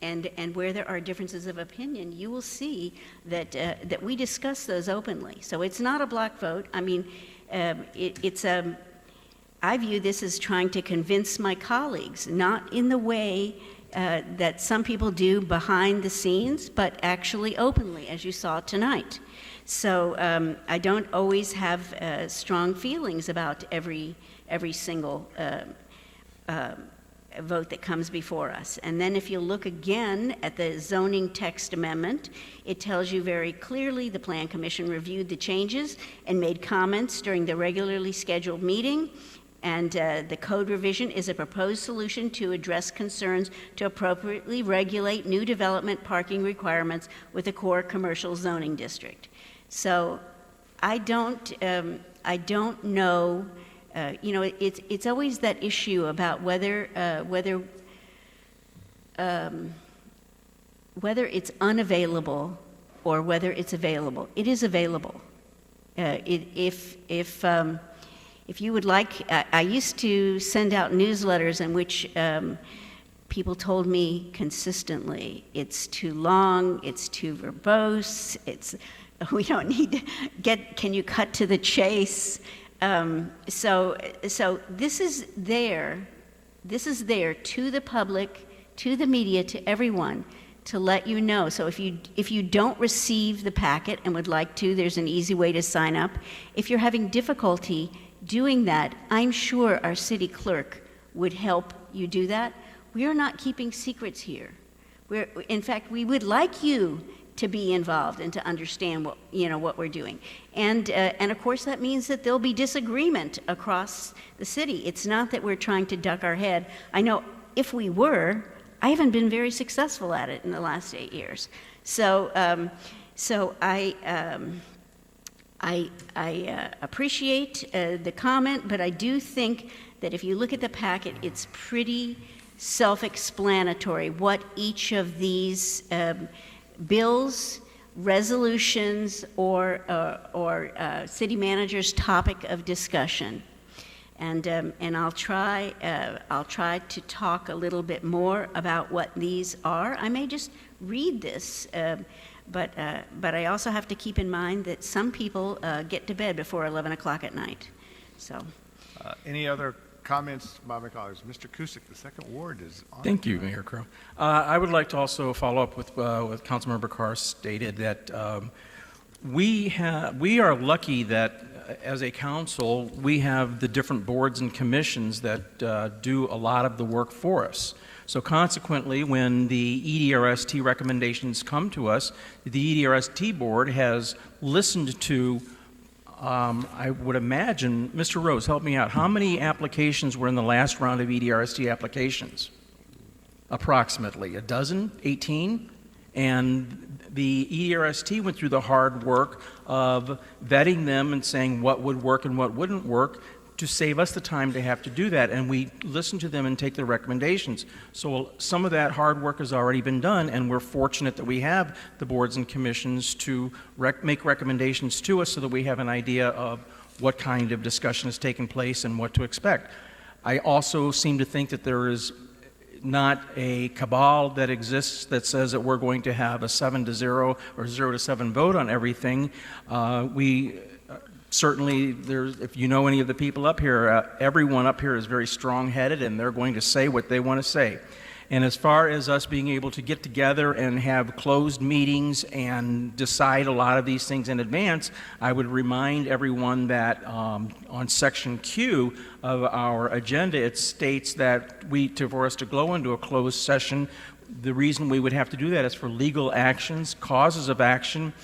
And where there are differences of opinion, you will see that we discuss those openly. So it's not a block vote. I mean, I view this as trying to convince my colleagues, not in the way that some people do behind the scenes, but actually openly, as you saw tonight. So I don't always have strong feelings about every single vote that comes before us. And then if you look again at the zoning text amendment, it tells you very clearly the Plan Commission reviewed the changes and made comments during the regularly scheduled meeting. And the code revision is a proposed solution to address concerns to appropriately regulate new development parking requirements with a core commercial zoning district. So I don't know. It's always that issue about whether it's unavailable or whether it's available. It is available. If you would like, I used to send out newsletters in which people told me consistently, it's too long, it's too verbose, we don't need to can you cut to the chase? So this is there to the public, to the media, to everyone, to let you know. So if you don't receive the packet and would like to, there's an easy way to sign up. If you're having difficulty doing that, I'm sure our city clerk would help you do that. We are not keeping secrets here. In fact, we would like you to be involved and to understand what we're doing. And of course that means that there'll be disagreement across the city. It's not that we're trying to duck our head. I know if we were, I haven't been very successful at it in the last 8 years. So I appreciate the comment, but I do think that if you look at the packet, it's pretty self-explanatory what each of these bills, resolutions, or city manager's topic of discussion. And I'll try to talk a little bit more about what these are. I may just read this, but I also have to keep in mind that some people get to bed before 11 o'clock at night. So, Any other comments by my colleagues? Mr. Cusick, the second ward is on. Thank you, Mayor Crow. I would like to also follow up with what Councilmember Carr stated, that we are lucky that as a council, we have the different boards and commissions that do a lot of the work for us. So consequently, when the EDRST recommendations come to us, the EDRST board has listened to, I would imagine, Mr. Rose, help me out, how many applications were in the last round of EDRST applications? Approximately a dozen, 18? And the EDRST went through the hard work of vetting them and saying what would work and what wouldn't work to save us the time to have to do that, and we listen to them and take their recommendations. So some of that hard work has already been done, and we're fortunate that we have the boards and commissions to make recommendations to us so that we have an idea of what kind of discussion has taken place and what to expect. I also seem to think that there is not a cabal that exists that says that we're going to have a 7-0 or 0-7 vote on everything. Certainly, if you know any of the people up here, everyone up here is very strong-headed, and they're going to say what they want to say. And as far as us being able to get together and have closed meetings and decide a lot of these things in advance, I would remind everyone that on Section Q of our agenda, it states that for us to go into a closed session, the reason we would have to do that is for legal actions, causes of action,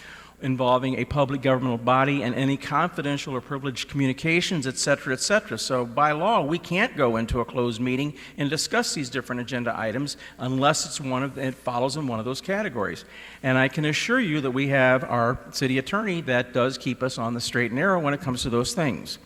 involving a public governmental body and any confidential or privileged communications, et cetera, et cetera. So by law, we can't go into a closed meeting and discuss these different agenda items unless it follows in one of those categories. And I can assure you that we have our city attorney that does keep us on the straight and narrow when it comes to those things.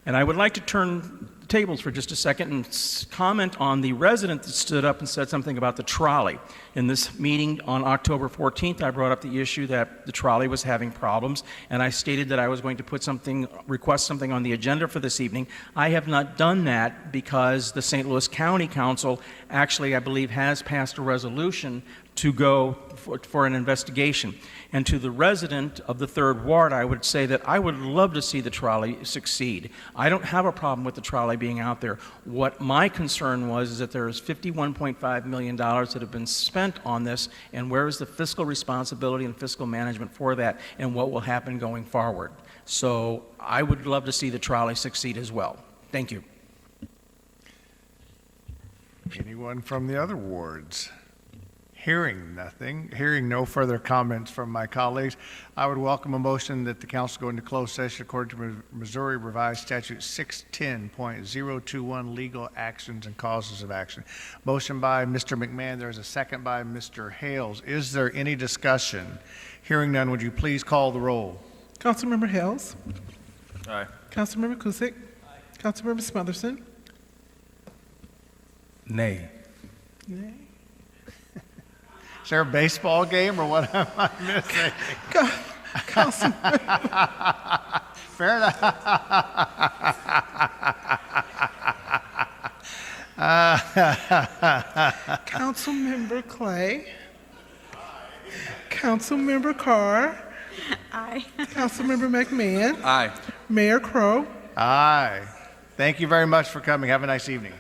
And I would like to turn the tables for just a second and comment on the resident that stood up and said something about the trolley. In this meeting on October 14th, I brought up the issue that the trolley was having problems, and I stated that I was going to request something on the agenda for this evening. I have not done that because the St. Louis County Council actually, I believe, has passed a resolution to go for an investigation. And to the resident of the 3rd Ward, I would say that I would love to see the trolley succeed. I don't have a problem with the trolley being out there. What my concern was is that there is $51.5 million that have been spent on this, and where is the fiscal responsibility and fiscal management for that, and what will happen going forward? So I would love to see the trolley succeed as well. Thank you. Anyone from the other wards? Hearing nothing, hearing no further comments from my colleagues, I would welcome a motion that the council go into closed session according to Missouri Revised Statute 610.021, legal actions and causes of action. Motion by Mr. McMahon. There is a second by Mr. Hales. Is there any discussion? Hearing none, would you please call the roll? Councilmember Hales. Aye. Councilmember Kusick. Councilmember Smotherson. Nay. Nay. Is there a baseball game or what am I missing? Fair enough. Councilmember Clay. Councilmember Carr. Aye. Councilmember McMahon. Aye. Mayor Crow. Aye. Thank you very much for coming. Have a nice evening.